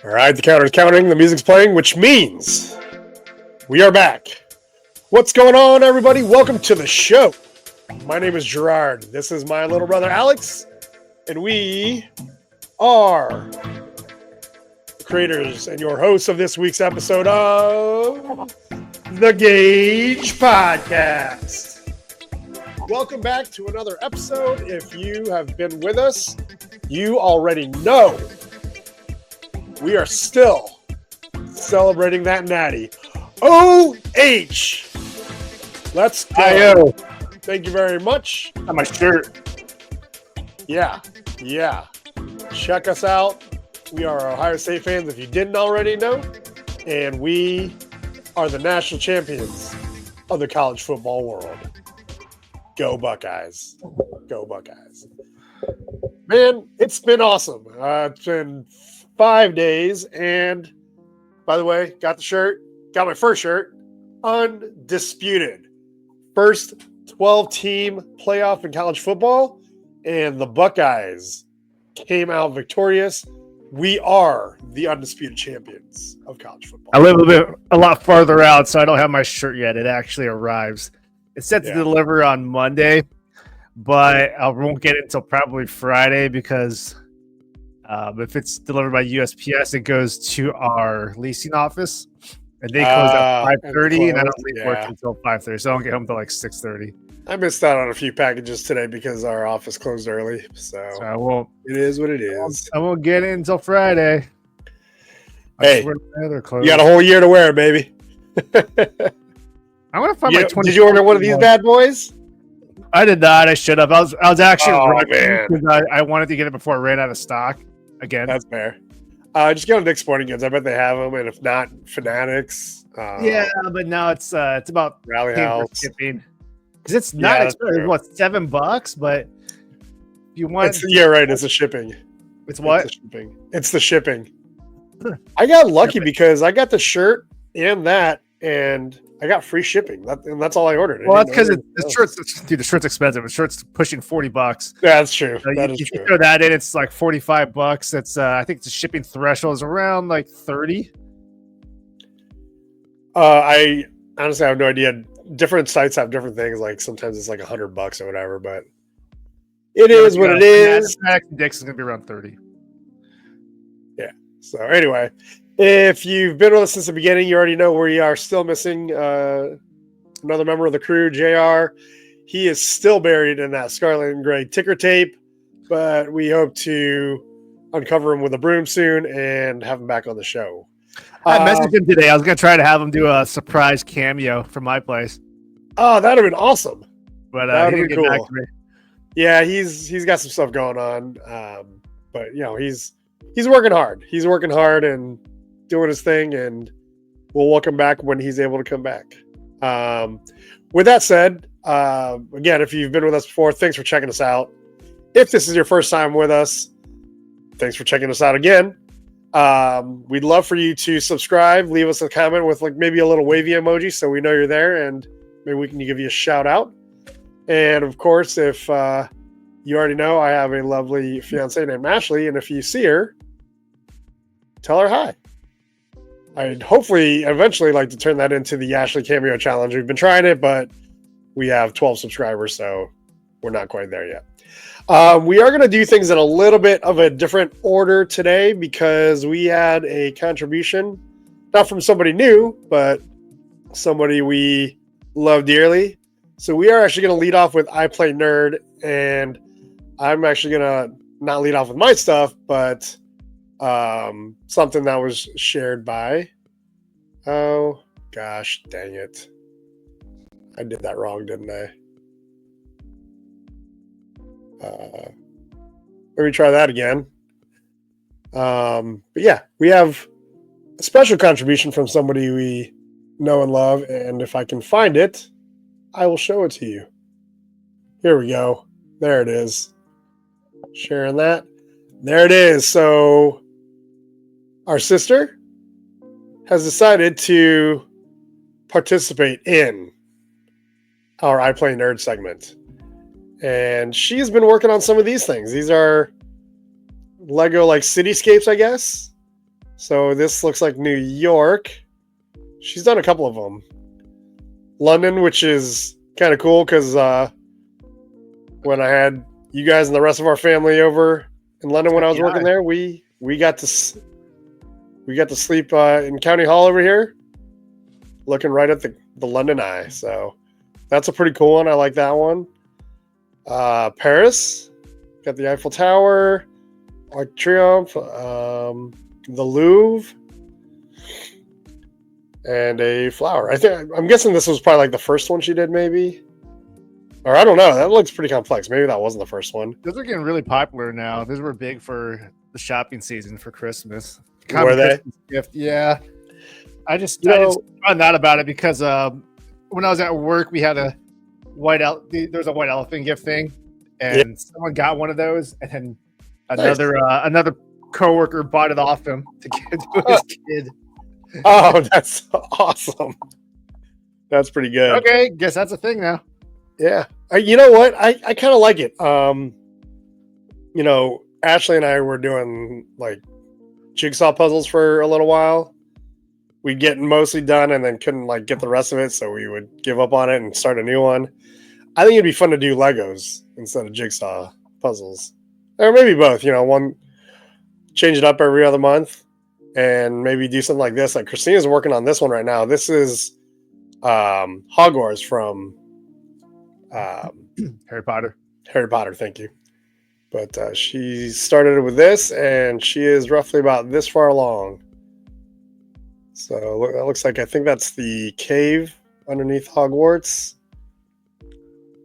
All right, the counter's counting, the music's playing, which means we are back. What's going on, everybody? Welcome to the show. My name is Gerard. This is my little brother, Alex, and we are the creators and your hosts of this week's episode of the GAJ Podcast. Welcome back to another episode. If you have been with us, you already know we are still celebrating that natty. OH! Let's go. Thank you very much. On my shirt. Yeah. Check us out. We are Ohio State fans, if you didn't already know. And we are the national champions of the college football world. Go Buckeyes. Go Buckeyes. Man, it's been awesome. It's been 5 days. And by the way, got the shirt. Got my first shirt. Undisputed. First 12-team playoff in college football. And the Buckeyes came out victorious. We are the undisputed champions of college football. I live a lot farther out, so I don't have my shirt yet. It actually arrives. It's set to deliver on Monday, but I won't get it until probably Friday because if it's delivered by USPS, it goes to our leasing office, and they close at 5:30, and I don't leave work until 5:30, so I don't get home until like 6:30. I missed out on a few packages today because our office closed early, so I won't. It is what it is. I won't get it until Friday. Hey, you got a whole year to wear it, baby. I want to find my 20. Did you order one of these bad boys? I did not. I should have. I was actually man. because I wanted to get it before it ran out of stock again. That's fair. Just go to Dick's Sporting Goods. I bet they have them, and if not, Fanatics. Yeah, but now it's about Rally House shipping because it's not expensive. What, $7? But if you want, right. It's the shipping. It's what? It's the shipping. I got lucky because I got the shirt and that, and I got free shipping. That's all I ordered. Well, that's because the shirt's expensive. The shirt's pushing $40. Yeah, that's true. So that is you true. Throw that in, it's like $45. It's I think the shipping threshold is around like 30. I honestly have no idea. Different sites have different things. Like sometimes it's like $100 or whatever, but it is what it is. Dick's is gonna be around 30. Yeah. So anyway. If you've been with us since the beginning, you already know we are still missing another member of the crew, JR. He is still buried in that scarlet and gray ticker tape, but we hope to uncover him with a broom soon and have him back on the show. I messaged him today. I was going to try to have him do a surprise cameo from my place. Oh, that would have been awesome. But that he would didn't get back to me. Yeah, he's got some stuff going on. But, he's working hard. He's working hard and doing his thing, and we'll welcome back when he's able to come back. With that said, again, if you've been with us before, thanks for checking us out. If this is your first time with us, thanks for checking us out again. We'd love for you to subscribe, leave us a comment with like maybe a little wavy emoji so we know you're there, and maybe we can give you a shout out. And of course, if you already know, I have a lovely fiance named Ashley, and if you see her, tell her hi. I'd hopefully eventually like to turn that into the Ashley Cameo Challenge. We've been trying it, but we have 12 subscribers, so we're not quite there yet. We are going to do things in a little bit of a different order today because we had a contribution, not from somebody new, but somebody we love dearly. So we are actually going to lead off with I Play Nerd, and I'm actually going to not lead off with my stuff, but something that was shared by, oh gosh, dang it. I did that wrong, didn't I? Let me try that again. But yeah, we have a special contribution from somebody we know and love, and if I can find it, I will show it to you. Here we go. There it is. Sharing that. There it is. So our sister has decided to participate in our I Play Nerd segment. And she's been working on some of these things. These are Lego like cityscapes, I guess. So this looks like New York. She's done a couple of them. London, which is kind of cool because when I had you guys and the rest of our family over in London when I was working there, we got to sleep in County Hall over here, looking right at the London Eye. So that's a pretty cool one. I like that one. Paris, got the Eiffel Tower, Arc de Triomphe, the Louvre, and a flower. I'm guessing this was probably like the first one she did, maybe. Or I don't know. That looks pretty complex. Maybe that wasn't the first one. Those are getting really popular now. Those were big for the shopping season for Christmas. Were they? Gift. Yeah. I just found out about it because when I was at work, we had there was a white elephant gift thing, and someone got one of those, and then another coworker bought it off him to give to his kid. Oh, that's awesome. That's pretty good. Okay, guess that's a thing now. Yeah. You know what? I kind of like it. Ashley and I were doing like jigsaw puzzles for a little while. We'd get mostly done and then couldn't like get the rest of it, so we would give up on it and start a new one. I think it'd be fun to do Legos instead of jigsaw puzzles. Or maybe both, one change it up every other month and maybe do something like this. Like Christina's working on this one right now. This is Hogwarts from Harry Potter. Harry Potter, thank you. But she started with this, and she is roughly about this far along. So that looks like, I think that's the cave underneath Hogwarts.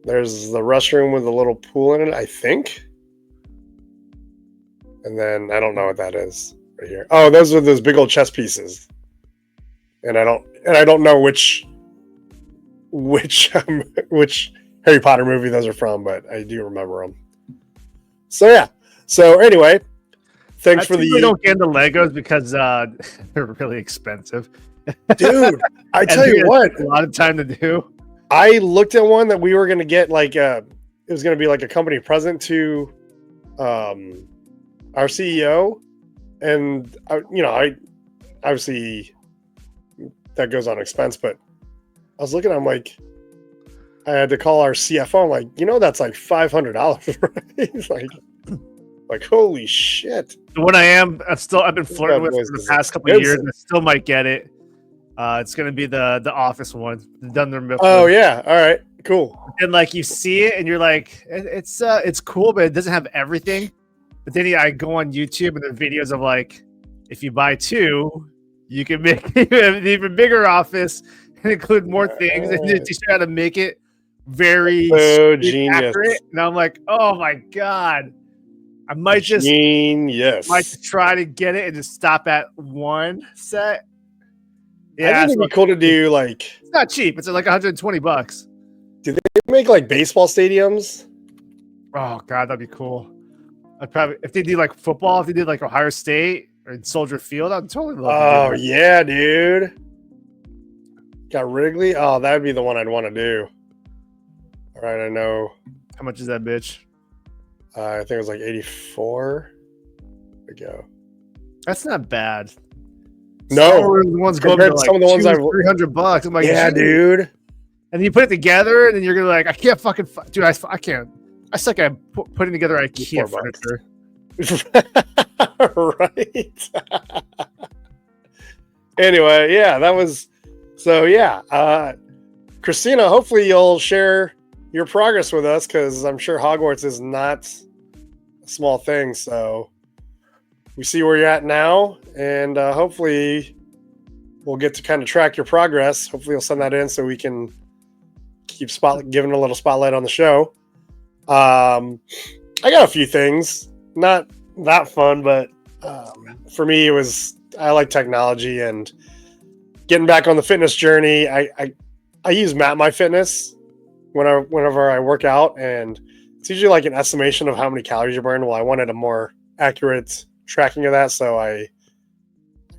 There's the restroom with a little pool in it, I think. And then I don't know what that is right here. Oh, those are those big old chess pieces. And I don't know which Harry Potter movie those are from, but I do remember them. So yeah. So anyway, thanks for the. We don't get into Legos because they're really expensive. Dude, I tell you what, a lot of time to do. I looked at one that we were going to get, like it was going to be like a company present to our CEO, and I obviously that goes on expense, but I was looking, I'm like, I had to call our CFO. I'm like, that's like $500, right? He's like holy shit. The one I've been flirting with for the past couple of years, and I still might get it. It's gonna be the Office one, the Dunder Mifflin. Oh yeah, all right, cool. And like you see it, and you're like, it's cool, but it doesn't have everything. But then I go on YouTube, and there are videos of like, if you buy two, you can make an even bigger office and include more things, and you try to make it very genius. Accurate. And I'm like, oh my god, I might just try to get it and just stop at one set. Yeah, I think it'd be cool to do like. It's not cheap. It's like $120. Do they make like baseball stadiums? Oh god, that'd be cool. I'd probably, if they did like football, if they did like Ohio State or Soldier Field, I'd totally love. Oh yeah, dude. Got Wrigley. Oh, that would be the one I'd want to do. All right, I know. How much is that bitch? I think it was like 84. There we go. That's not bad. No, the ones going to like some of the ones $300. I'm like, yeah, dude. And then you put it together, and then you're gonna like, I can't fucking, dude. I can't. I suck at putting together IKEA furniture. Right. Anyway, yeah, that was. So yeah, Christina. Hopefully, you'll share your progress with us because I'm sure Hogwarts is not a small thing. So we see where you're at now, and hopefully we'll get to kind of track your progress. Hopefully you'll send that in so we can keep giving a little spotlight on the show. I got a few things, not that fun, but for me I like technology and getting back on the fitness journey. I use MapMyFitness whenever I work out, and it's usually like an estimation of how many calories you burn. Well, I wanted a more accurate tracking of that, so I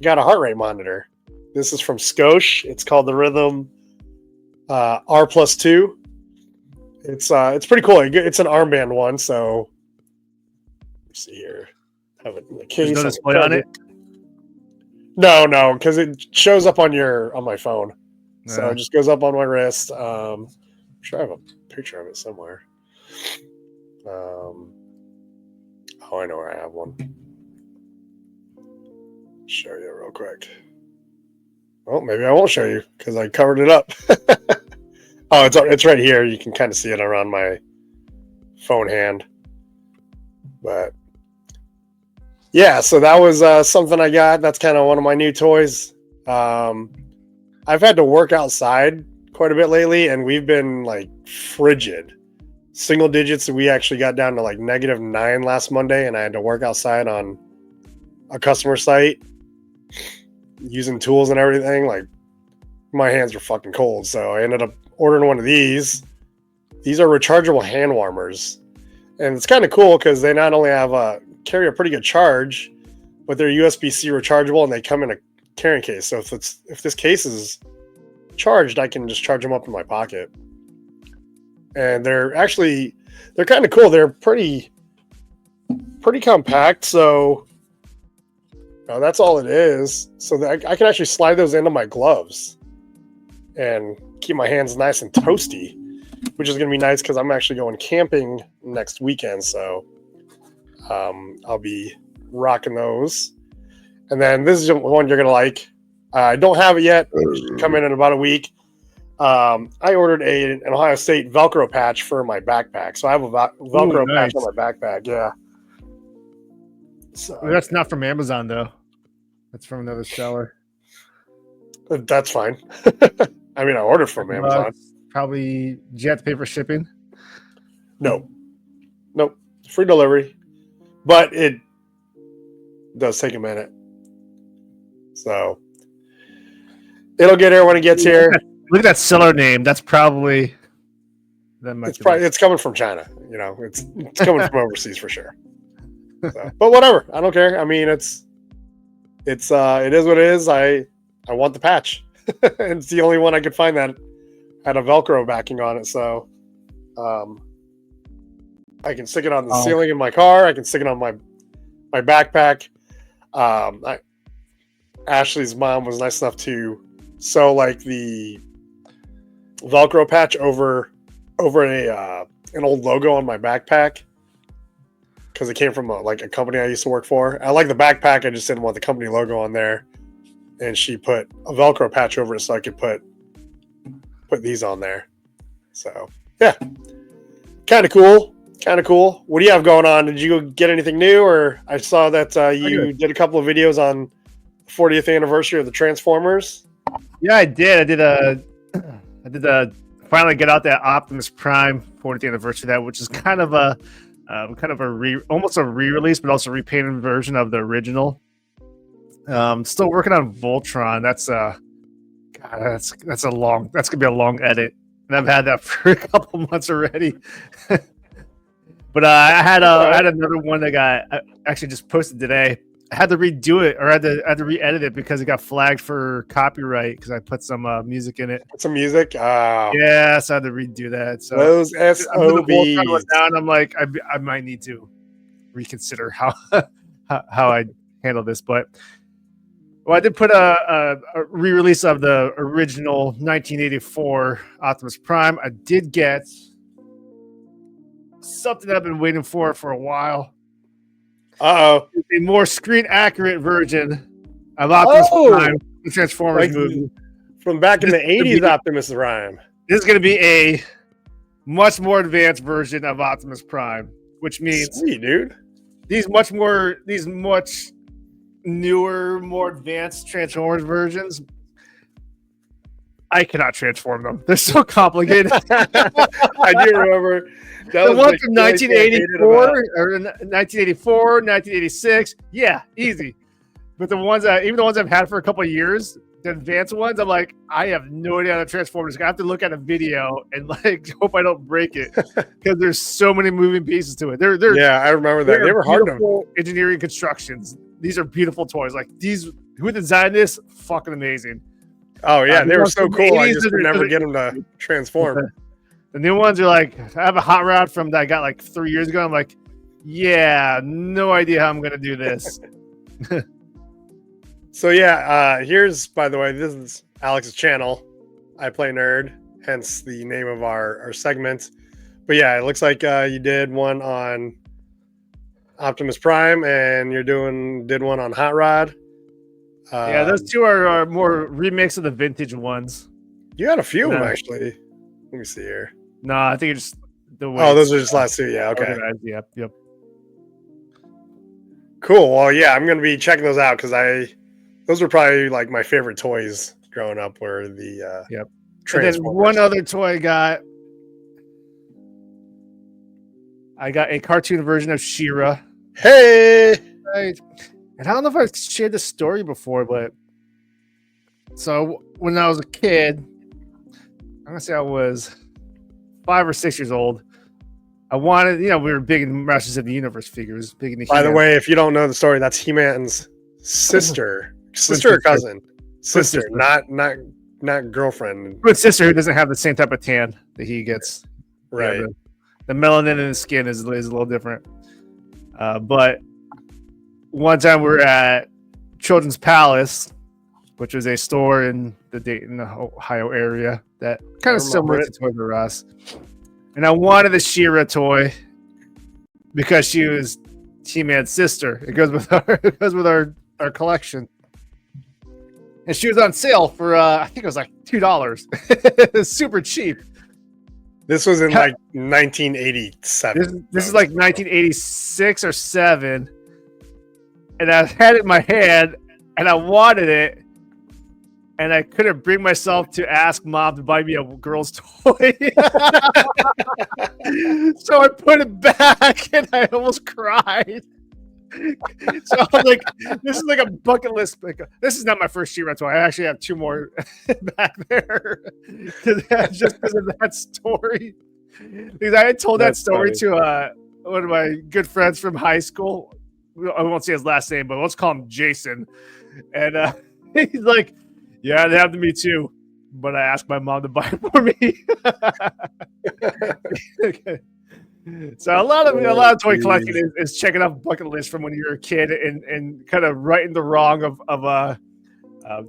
got a heart rate monitor. This is from Scosh. It's called the Rhythm R+2. It's pretty cool. It's an armband one, so let's see here. Have it in the case. There's no display on it. No, because it shows up on my phone. So Yeah. it just goes up on my wrist. I'm sure I have a picture of it somewhere. Oh, I know where I have one. Show you real quick. Well, maybe I won't show you because I covered it up. Oh, it's right here. You can kind of see it around my phone hand. But yeah, so that was something I got. That's kind of one of my new toys. I've had to work outside quite a bit lately, and we've been like frigid. Single digits. We actually got down to like -9 last Monday, and I had to work outside on a customer site using tools and everything. Like, my hands were fucking cold, so I ended up ordering one of these. These are rechargeable hand warmers, and it's kind of cool because they not only have carry a pretty good charge, but they're USB-C rechargeable, and they come in a carrying case. So if this case is charged, I can just charge them up in my pocket. And they're kind of cool. They're pretty compact. So that's all it is. So that I can actually slide those into my gloves and keep my hands nice and toasty, which is going to be nice because I'm actually going camping next weekend. So I'll be rocking those. And then this is one you're going to like. I don't have it yet. It should come in about a week. I ordered an Ohio State Velcro patch for my backpack. So I have a Velcro patch on my backpack. Yeah. So That's not from Amazon, though. That's from another seller. That's fine. I mean, I ordered from Amazon. Probably, do you have to pay for shipping? Nope. Free delivery. But it does take a minute. So it'll get here when it gets here. Look at that seller name. That's probably it's coming from China. You know, it's coming from overseas for sure. So, but whatever. I don't care. I mean, it is what it is. I want the patch. And it's the only one I could find that had a Velcro backing on it. So I can stick it on the ceiling in my car. I can stick it on my backpack. Ashley's mom was nice enough to sew like the Velcro patch over an old logo on my backpack because it came from a company I used to work for. I like the backpack. I just didn't want the company logo on there. And she put a Velcro patch over it so I could put these on there. So yeah, kind of cool. What do you have going on? Did you get anything new? Or I saw that you did a couple of videos on the 40th anniversary of the Transformers. Yeah, I did. I did finally get out that Optimus Prime 40th anniversary of that, which is kind of almost a re-release, but also repainted version of the original. Still working on Voltron. That's gonna be a long edit, and I've had that for a couple months already. But I had another one that I actually just posted today. I had to redo it, or I had to re-edit it because it got flagged for copyright because I put some music in it. Some music? Yeah, so I had to redo that. So those SOBs. Down, I'm like, I might need to reconsider how I handle this. But I did put a re-release of the original 1984 Optimus Prime. I did get something that I've been waiting for a while. A more screen accurate version of Optimus Prime, the Transformers movie. From back in the 80s Optimus Prime. This is going to be a much more advanced version of Optimus Prime, which means sweet, dude. These much newer, more advanced Transformers versions, I cannot transform them. They're so complicated. I do remember the one from 1984 or 1984, 1986. Yeah, easy. But even the ones I've had for a couple of years, the advanced ones, I'm like, I have no idea how to transform this. I have to look at a video and hope I don't break it because there's so many moving pieces to it. I remember that. They were hard to engineering constructions. These are beautiful toys. Like these, who designed this? Fucking amazing. Oh yeah, they were so cool. I just could never get them to transform. The new ones are like, I have a hot rod that I got like 3 years ago. I'm like, yeah, no idea how I'm gonna do this. So yeah, here's, by the way, this is Alex's channel. I Play Nerd, hence the name of our segment. But yeah, it looks like you did one on Optimus Prime, and did one on Hot Rod. Yeah, those two are more remakes of the vintage ones. You had a few of them, actually. Let me see here. No, I think it's just the way. Oh, those are just last two. Yeah, okay. Yep. Cool. Well, yeah, I'm gonna be checking those out because those were probably like my favorite toys growing up. Were the And then one other toy I got a cartoon version of She-Ra. Hey. And I don't know if I've shared this story before, but so when I was a kid, I'm gonna say I was 5 or 6 years old. I wanted, we were big in Masters of the Universe figures. Big into By the way, if you don't know the story, that's He-Man's sister or cousin, sister, not girlfriend. But sister who doesn't have the same type of tan that he gets. Right. The melanin in his skin is a little different. But one time we were at Children's Palace, which was a store in the Dayton, Ohio area that kind of similar to Toys R Us. And I wanted the She-Ra toy because she was He-Man's sister. It goes with our collection. And she was on sale for I think it was like $2. Super cheap. This was in like 1987. This is like 1986 or 7. And I had it in my hand and I wanted it. And I couldn't bring myself to ask Mom to buy me a girl's toy. So I put it back and I almost cried. So I was like, this is like a bucket list. This is not my first She-Ra toy. I actually have 2 more back there. Just because of that story. Because I had told that story to one of my good friends from high school. I won't say his last name, but let's call him Jason. And he's like, yeah, it happened to me too. But I asked my mom to buy it for me. Okay. So a lot of toy collecting is checking off bucket list from when you were a kid and kind of righting the wrong of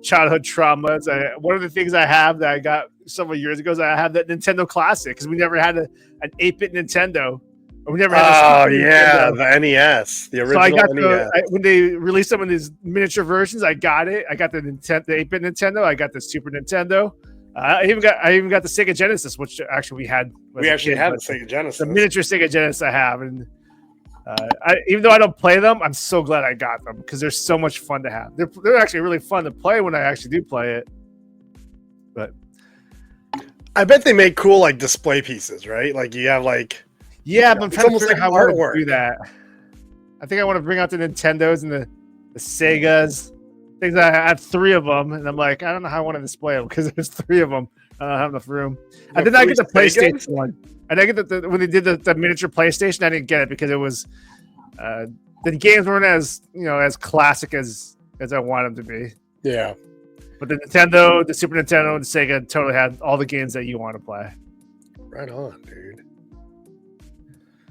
childhood traumas. One of the things I have that I got several years ago is I have that Nintendo Classic because we never had an 8-bit Nintendo. We never had Nintendo. The NES, the original. So I got NES. When they released some of these miniature versions, I got it. I got the 8-bit Nintendo. I got the Super Nintendo. I even got the Sega Genesis, which actually we had. We actually had the Sega Genesis. The miniature Sega Genesis I have, and even though I don't play them, I'm so glad I got them because they're so much fun to have. They're actually really fun to play when I actually do play it. But I bet they make cool like display pieces, right? Like you have like. Yeah, but I'm trying to figure out how I want to do that. I think I want to bring out the Nintendos and the Segas. Things I have 3 of them, and I'm like, I don't know how I want to display them because there's 3 of them. I don't have enough room. I did not get the PlayStation one. I didn't get when they did the miniature PlayStation. I didn't get it because it was the games weren't as classic as I want them to be. Yeah, but the Nintendo, the Super Nintendo, and the Sega totally had all the games that you want to play. Right on, dude.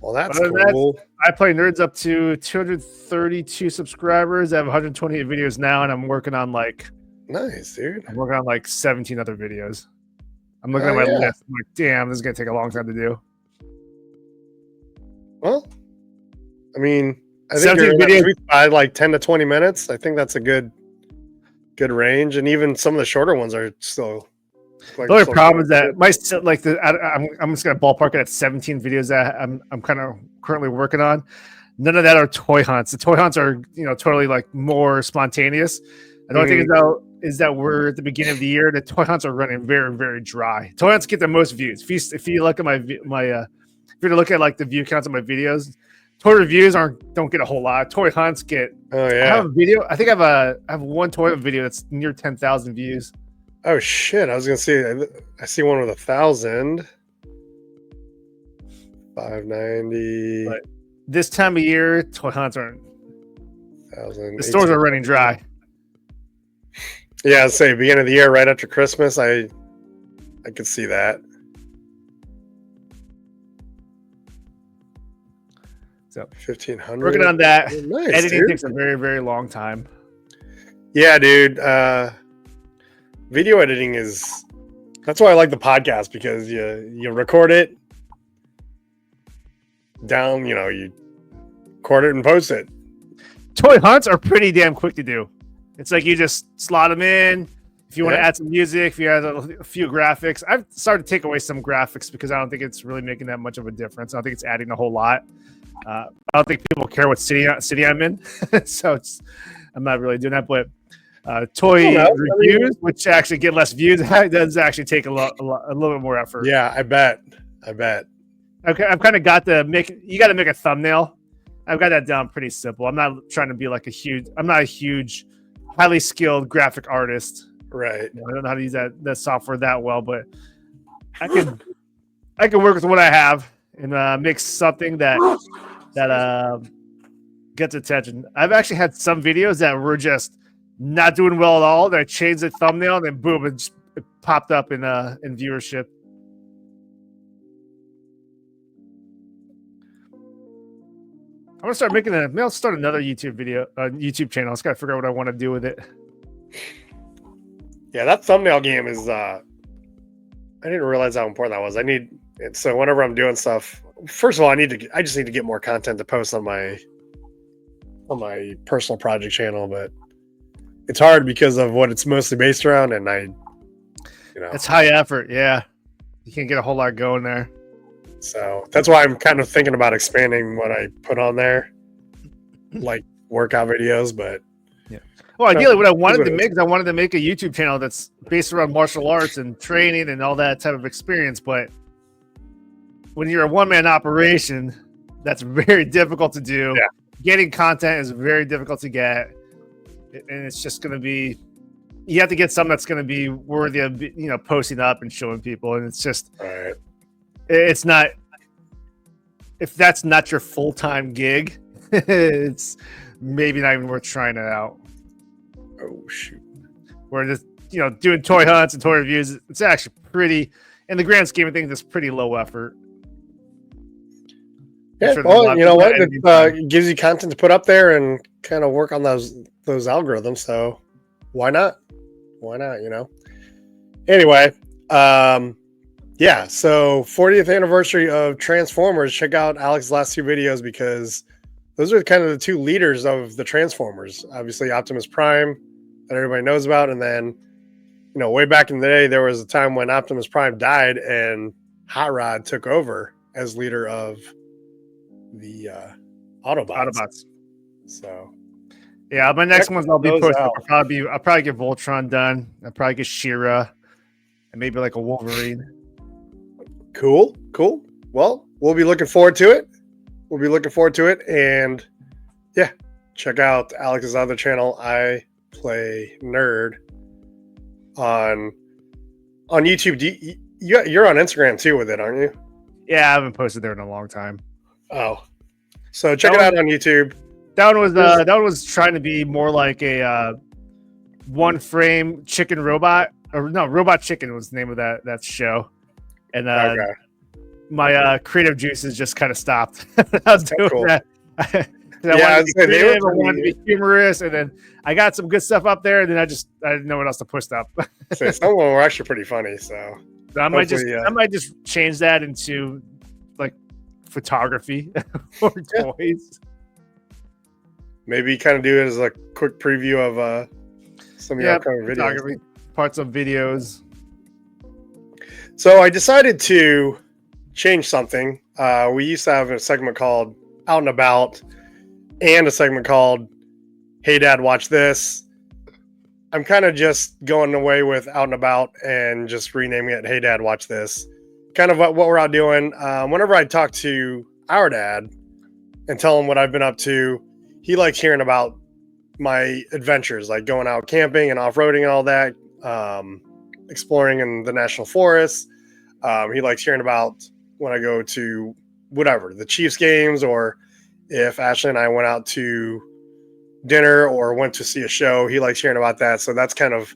Well, that's cool. I Play Nerds up to 232 subscribers. I have 128 videos now, and I'm working on nice, dude. I'm working on 17 other videos. I'm looking at my list. I'm like, damn, this is gonna take a long time to do. Well, I mean, I think you're videos by 10 to 20 minutes. I think that's a good range, and even some of the shorter ones are still. The only problem is that I'm just gonna ballpark it at 17 videos that I'm kind of currently working on. None of that are toy hunts. The toy hunts are totally more spontaneous. And the only thing is that we're at the beginning of the year. The toy hunts are running very, very dry. Toy hunts get the most views. If you look at if you look at the view counts of my videos, toy reviews don't get a whole lot. Toy hunts get. Oh yeah. I have a video. I think I have one toy video that's near 10,000 views. Oh shit! I was gonna say I see one with 1,000, 590. But this time of year, toy hunts aren't. 1,000. The stores are running dry. Yeah, I'd say beginning of the year, right after Christmas. I could see that. So 1,500. Working on that. Nice, editing dude. takes a very, very long time. Yeah, dude. Video editing that's why I like the podcast, because you record it down, you record it and post it. Toy hunts are pretty damn quick to do. It's like you just slot them in. If you want to add some music, if you add a few graphics, I've started to take away some graphics because I don't think it's really making that much of a difference. I don't think it's adding a whole lot. I don't think people care what city I'm in, so I'm not really doing that. But toy reviews, which actually get less views, does actually take a little bit more effort. Yeah, I bet. Okay, I've kind of got you got to make a thumbnail. I've got that down pretty simple. I'm not trying to be like I'm not a huge, highly skilled graphic artist. Right. I don't know how to use that software that well, but I can work with what I have and make something that gets attention. I've actually had some videos that were just not doing well at all. That I changed the thumbnail and then boom, it popped up in viewership. I'm gonna start maybe I'll start another YouTube channel. I just gotta figure out what I want to do with it. Yeah, that thumbnail game is I didn't realize how important that was. So whenever I'm doing stuff, first of all, I just need to get more content to post on my personal project channel, but it's hard because of what it's mostly based around, and it's high effort. Yeah, you can't get a whole lot going there. So that's why I'm kind of thinking about expanding what I put on there, like workout videos. But yeah, well, ideally, what I wanted to make is I wanted to make a YouTube channel that's based around martial arts and training and all that type of experience. But when you're a one-man operation, that's very difficult to do. Yeah. Getting content is very difficult to get, and it's just going to be. You have to get something that's going to be worthy of posting up and showing people, and it's just. All right. It's not, if that's not your full-time gig, it's maybe not even worth trying it out. Oh, shoot. Where just, doing toy hunts and toy reviews, it's actually pretty, in the grand scheme of things, it's pretty low effort. Yeah, well, you know what? It gives you content to put up there and kind of work on those algorithms. So why not? Anyway, yeah, so 40th anniversary of Transformers. Check out Alex's last two videos because those are kind of the two leaders of the Transformers. Obviously, Optimus Prime that everybody knows about. And then, way back in the day, there was a time when Optimus Prime died and Hot Rod took over as leader of the Autobots. So, yeah, my next ones I'll be posting. I'll probably get Voltron done. I'll probably get She-Ra and maybe like a Wolverine. Cool. Well, we'll be looking forward to it. And yeah, check out Alex's other channel, I Play Nerd, on YouTube. You're on Instagram too with it, aren't you? Yeah, I haven't posted there in a long time. Oh, so check it out on YouTube. That one was trying to be more like a one frame chicken robot, or no, Robot Chicken was the name of that show. And my creative juices just kind of stopped. I was doing that. I wanted to be humorous, and then I got some good stuff up there, and then I didn't know what else to push up. Some of them were actually pretty funny. So I might just change that into like photography or toys. Maybe kind of do it as a quick preview of some of your upcoming videos. Parts of videos. So I decided to change something. We used to have a segment called Out and About and a segment called Hey Dad, Watch This. I'm kind of just going away with Out and About and just renaming it Hey Dad, Watch This. Kind of what we're out doing. Whenever I talk to our dad and tell him what I've been up to, he likes hearing about my adventures, like going out camping and off-roading and all that, exploring in the national forest. He likes hearing about when I go to whatever, the Chiefs games, or if Ashley and I went out to dinner or went to see a show. He likes hearing about that. So that's kind of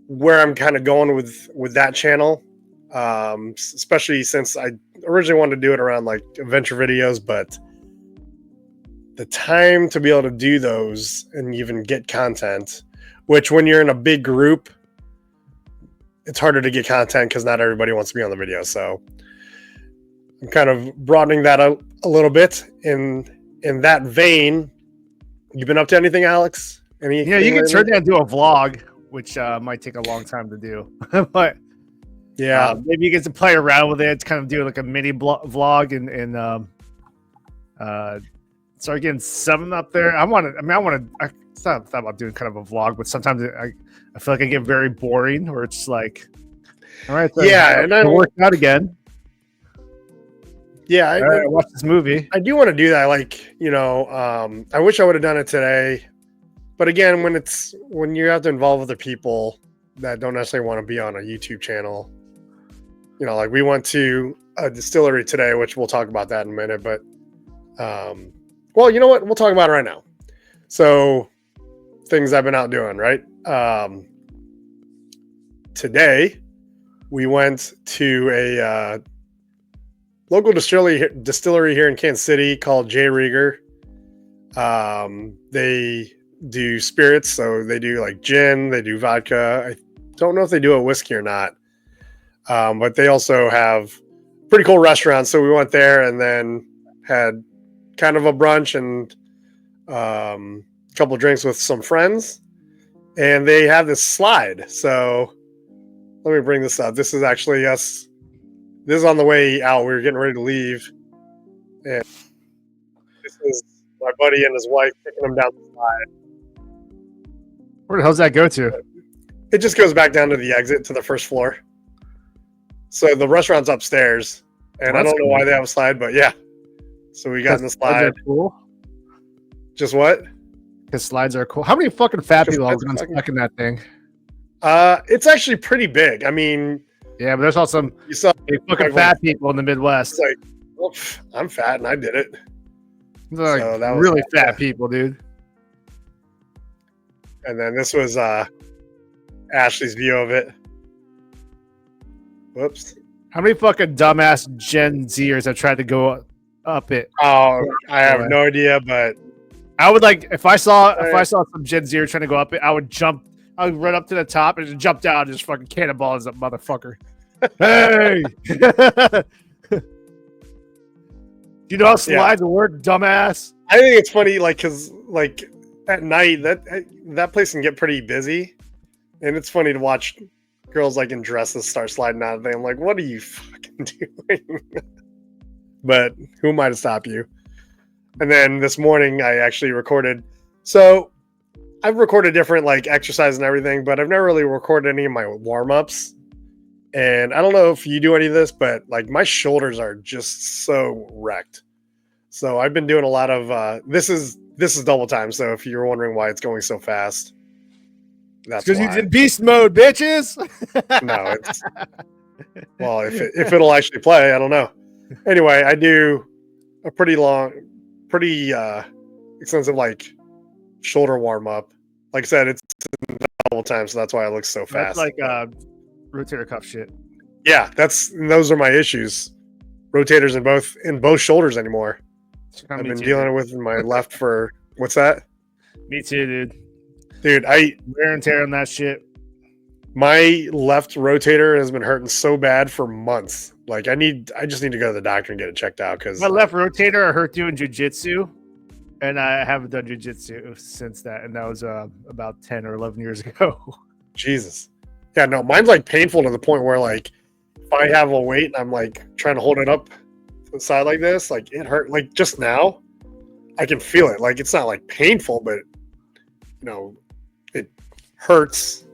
where I'm kind of going with that channel, especially since I originally wanted to do it around like adventure videos, but the time to be able to do those and even get content which when you're in a big group, it's harder to get content because not everybody wants to be on the video. So I'm kind of broadening that out a little bit. In that vein, you been up to anything, Alex? Yeah, you can turn that into a vlog, which might take a long time to do. But yeah, maybe you get to play around with it, kind of do like a mini vlog and start getting something up there. I thought about doing kind of a vlog, but sometimes I feel like I get very boring, or it's like, all right, and I work out again. Yeah, I watched this movie. I do want to do that. Like, I wish I would have done it today, but again, when you have to involve other people that don't necessarily want to be on a YouTube channel, like we went to a distillery today, which we'll talk about that in a minute. But, well, you know what? We'll talk about it right now. So, things I've been out doing, right? Today, we went to a local distillery here in Kansas City called J. Rieger. They do spirits, so they do like gin, they do vodka. I don't know if they do a whiskey or not, but they also have pretty cool restaurants. So we went there and then had kind of a brunch and a couple drinks with some friends, and they have this slide. So let me bring this up. This is actually us. This is on the way out. We were getting ready to leave, and this is my buddy and his wife taking them down the slide. Where the hell does that go to? It just goes back down to the exit to the first floor. So the restaurant's upstairs, and I don't know why they have a slide, but yeah. So we got in the slide. Cool. Just what? Because slides are cool. How many fucking fat people are stuck in that thing? It's actually pretty big. I mean, yeah, but there's also some fucking fat people in the Midwest. It's like, well, I'm fat and I did it. Like, so that was really fat people, dude. And then this was Ashley's view of it. Whoops. How many fucking dumbass Gen Zers have tried to go up it? Oh, I have no idea, but I would like if I saw some Gen Zer trying to go up it, I would run up to the top and just jump down and just fucking cannonball as a motherfucker. Hey! You know how slides work, dumbass? I think it's funny, because at night that place can get pretty busy, and it's funny to watch girls in dresses start sliding out of there. I'm like, what are you fucking doing? But who am I to stop you? And then this morning I actually recorded. So I've recorded different exercise and everything, but I've never really recorded any of my warm-ups. And I don't know if you do any of this, but my shoulders are just so wrecked. So I've been doing a lot of this is double time. So if you're wondering why it's going so fast, that's because you did beast mode, bitches. No, it's well, if it'll actually play, I don't know. Anyway, I do a pretty extensive shoulder warm up. Like I said, it's double time, so that's why it looks so fast. That's rotator cuff shit. Yeah, those are my issues. Rotators in both shoulders anymore. I've been dealing with my left for what's that? Me too, dude. Dude, wear and tear on that shit. My left rotator has been hurting so bad for months. I just need to go to the doctor and get it checked out because my left rotator I hurt doing jiu-jitsu, and I haven't done jiu-jitsu since that, and that was about 10 or 11 years ago. Jesus. Yeah, no, mine's painful to the point where if I have a weight and I'm trying to hold it up to the side like this, it hurt. Just now, I can feel it. It's not painful, but it hurts.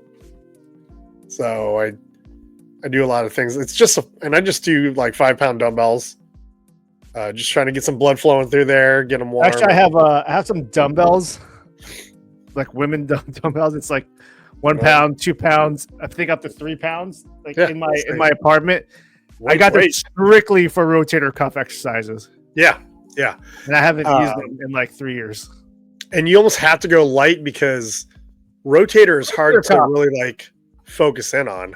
So I do a lot of things. It's just and I just do 5-pound dumbbells. Just trying to get some blood flowing through there, get them warm. Actually, I have some dumbbells, women dumbbells. It's 1 pound, 2 pounds, I think up to 3 pounds. In my apartment. I got them strictly for rotator cuff exercises. Yeah. And I haven't used them in 3 years. And you almost have to go light because rotator is hard to really focus in on.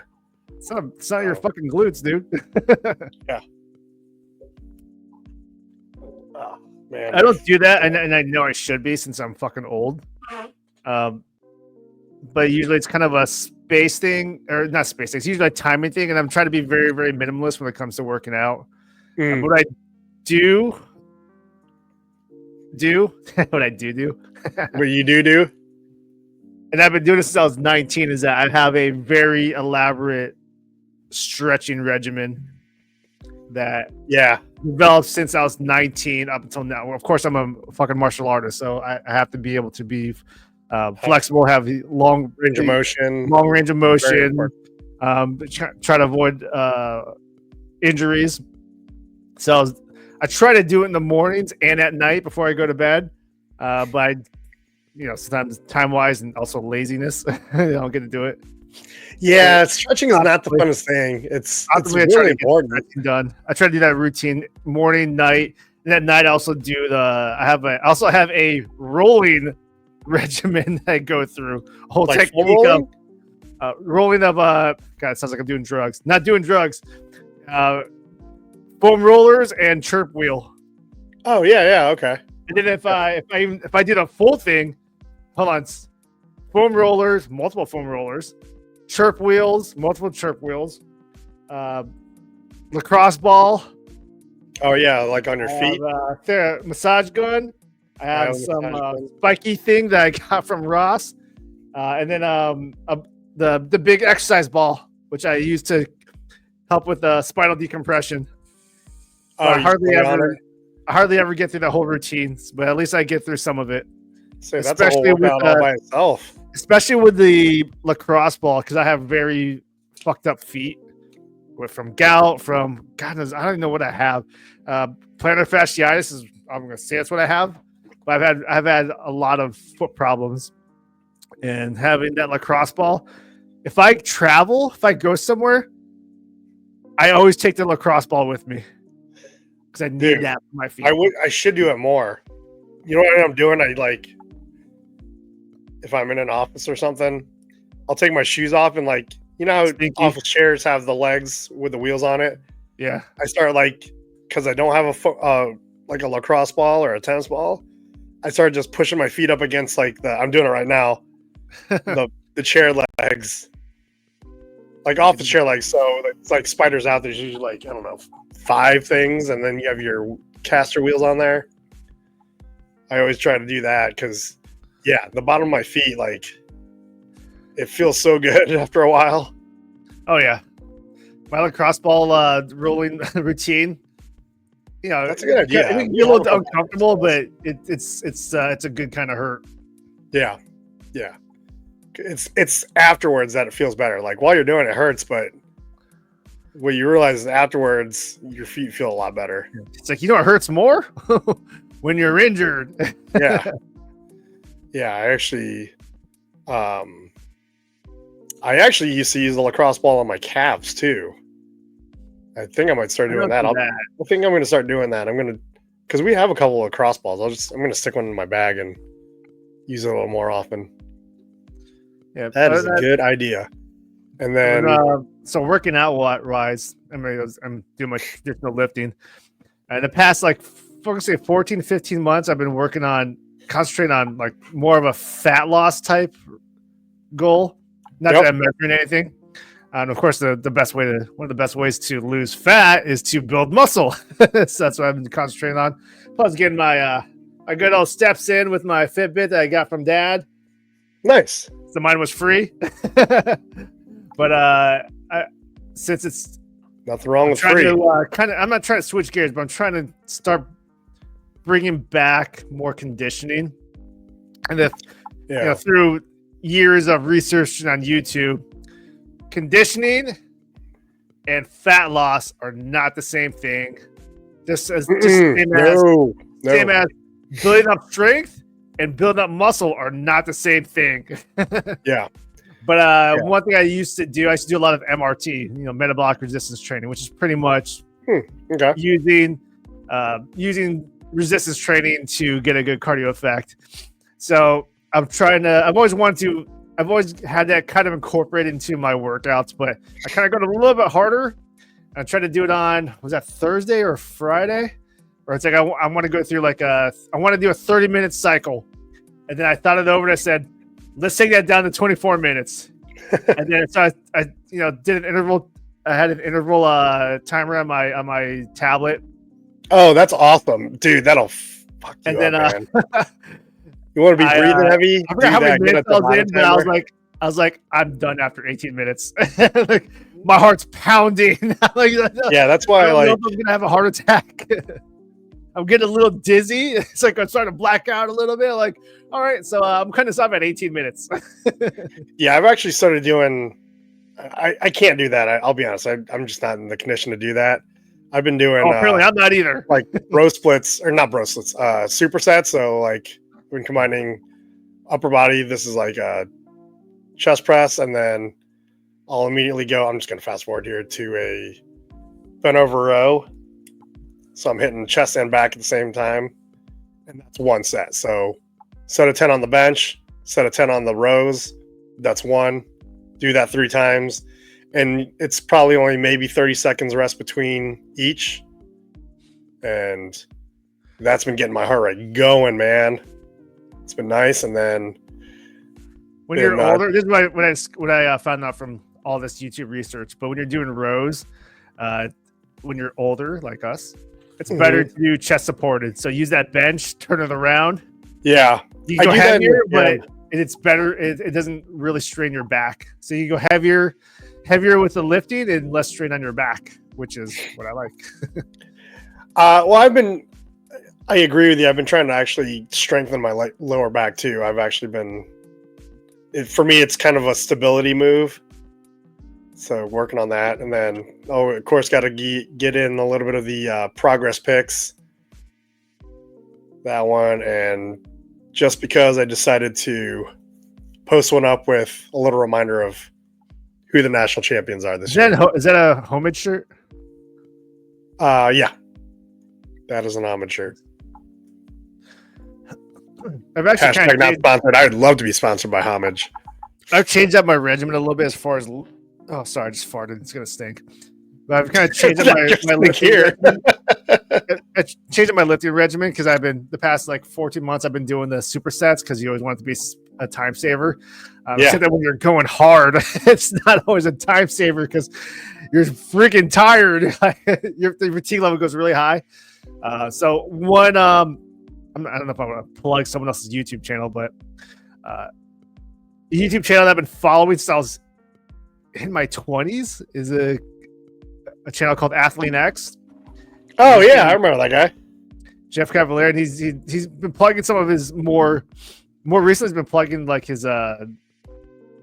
It's not your fucking glutes, dude. Yeah. Oh, man. I don't do that, and I know I should be since I'm fucking old. but usually it's kind of a space thing, or not space thing. It's usually a timing thing, and I'm trying to be very, very minimalist when it comes to working out. What I do, what I do, what you do, and I've been doing this since I was 19, is that I have a very elaborate stretching regimen that developed since I was 19 up until now. Well, of course, I'm a fucking martial artist, so I have to be able to be flexible, have long range of motion, try to avoid injuries. So I try to do it in the mornings and at night before I go to bed, but sometimes time wise and also laziness, I don't get to do it. Yeah, stretching is not the funnest thing. It's really important. Done. I try to do that routine morning, night, and at night I also do I also have a rolling regimen that I go through. A whole technique rolling? Of rolling of God, it sounds like I'm doing drugs. Not doing drugs. Foam rollers and chirp wheel. Oh yeah, okay. And then if I did a full thing, hold on, foam rollers, multiple foam rollers. Chirp wheels, multiple chirp wheels, lacrosse ball. Oh yeah, like on your feet. Massage gun. I have some spiky thing that I got from Ross, and then the big exercise ball, which I use to help with spinal decompression. I hardly ever get through the whole routine, but at least I get through some of it. So that's a whole workout all by itself. Especially with the lacrosse ball, because I have very fucked up feet from gout, from God knows, I don't even know what I have. Plantar fasciitis is, I'm going to say that's what I have. But I've had a lot of foot problems, and having that lacrosse ball. If I go somewhere, I always take the lacrosse ball with me because I need that for my feet. I should do it more. You know what I'm doing? If I'm in an office or something, I'll take my shoes off and how office chairs have the legs with the wheels on it. Yeah. I start because I don't have a lacrosse ball or a tennis ball. I started just pushing my feet up against I'm doing it right now. the chair legs, off the chair legs. So it's like spiders out. There's usually I don't know, 5 things, and then you have your caster wheels on there. I always try to do that because. Yeah, the bottom of my feet, it feels so good after a while. Oh yeah, my lacrosse ball rolling routine. That's a good idea. It can be a little uncomfortable, but it's a good kind of hurt. Yeah. It's afterwards that it feels better. While you're doing it hurts, but what you realize is afterwards your feet feel a lot better. It's it hurts more when you're injured. Yeah. Yeah, I actually used to use the lacrosse ball on my calves too. I think I might start doing that. I think I'm going to start doing that. Because we have a couple of lacrosse balls. I'm going to stick one in my bag and use it a little more often. Yeah, that is a good idea. And then, so working out wise, I'm doing my traditional lifting. In the past, 14, 15 months, I've been concentrating on more of a fat loss type goal. Not that I'm measuring anything. And of course, one of the best ways to lose fat is to build muscle. So that's what I've been concentrating on. Plus, getting my good old steps in with my Fitbit that I got from Dad. Nice. So mine was free. But since it's nothing wrong with free, I'm not trying to switch gears, but I'm trying to start bringing back more conditioning, and through years of research on YouTube, conditioning and fat loss are not the same thing. Same as building up strength and building up muscle are not the same thing. Yeah. But one thing I used to do a lot of MRT, metabolic resistance training, which is pretty much using resistance training to get a good cardio effect. So I've always had that kind of incorporated into my workouts, but I kind of got a little bit harder. I tried to do it on, was that Thursday or Friday? Or it's I want to go through I want to do a 30-minute cycle. And then I thought it over and I said, let's take that down to 24 minutes. And then so I did an interval. I had an interval timer on my tablet. Oh, that's awesome, dude. That'll fuck you And then man. You want to be breathing heavy? I forgot how many minutes I was in, but I was like, I'm done after 18 minutes. Like, my heart's pounding. Like, yeah, that's why I am gonna have a heart attack. I'm getting a little dizzy. It's like I'm starting to black out a little bit. Like, all right, so I'm cutting this off at 18 minutes. Yeah, I've actually started doing. I can't do that. I'll be honest. I'm just not in the condition to do that. I've been doing. Oh, apparently, I'm not either. Like bro splits or not bro splits. Supersets. So like, I've been combining upper body. This is like a chest press, and then I'll immediately go. I'm just going to fast forward here to a bent over row. So I'm hitting chest and back at the same time, and that's one set. So set of 10 on the bench, set of 10 on the rows. That's one. Do that 3 times, and it's probably only maybe 30 seconds rest between each, and that's been getting my heart rate going, man. It's been nice. And then when you're older, this is what I found out from all this YouTube research. But when you're doing rows, when you're older like us, it's better to do chest supported. So use that bench, turn it around. Yeah, you go heavier, but it's better. It doesn't really strain your back. So you go heavier with the lifting and less strain on your back, which is what I like. Well, I agree with you. I've been trying to actually strengthen my lower back too. I've actually been, for me, it's kind of a stability move. So working on that. And then, of course, got to get in a little bit of the progress picks. That one. And just because I decided to post one up with a little reminder of who the national champions are this year. Is that a homage shirt? Yeah. That is an homage shirt. I've actually Hashtag not sponsored. I would love to be sponsored by Homage. I've changed up my regimen a little bit as far as. Oh, sorry, I just farted. It's gonna stink. But I've kind of changed up my lifting regimen. I changed up my lifting regimen because I've been the past like 14 months. I've been doing the supersets because you always want it to be a time saver. Except that when you're going hard, it's not always a time saver because you're freaking tired. Your fatigue level goes really high. So one. I don't know if I want to plug someone else's YouTube channel, but the YouTube channel that I've been following since I was in my 20s is a channel called Athlete X. Oh yeah, I remember that guy, Jeff Cavalier, and he's been plugging some of his more recently. He's been plugging like his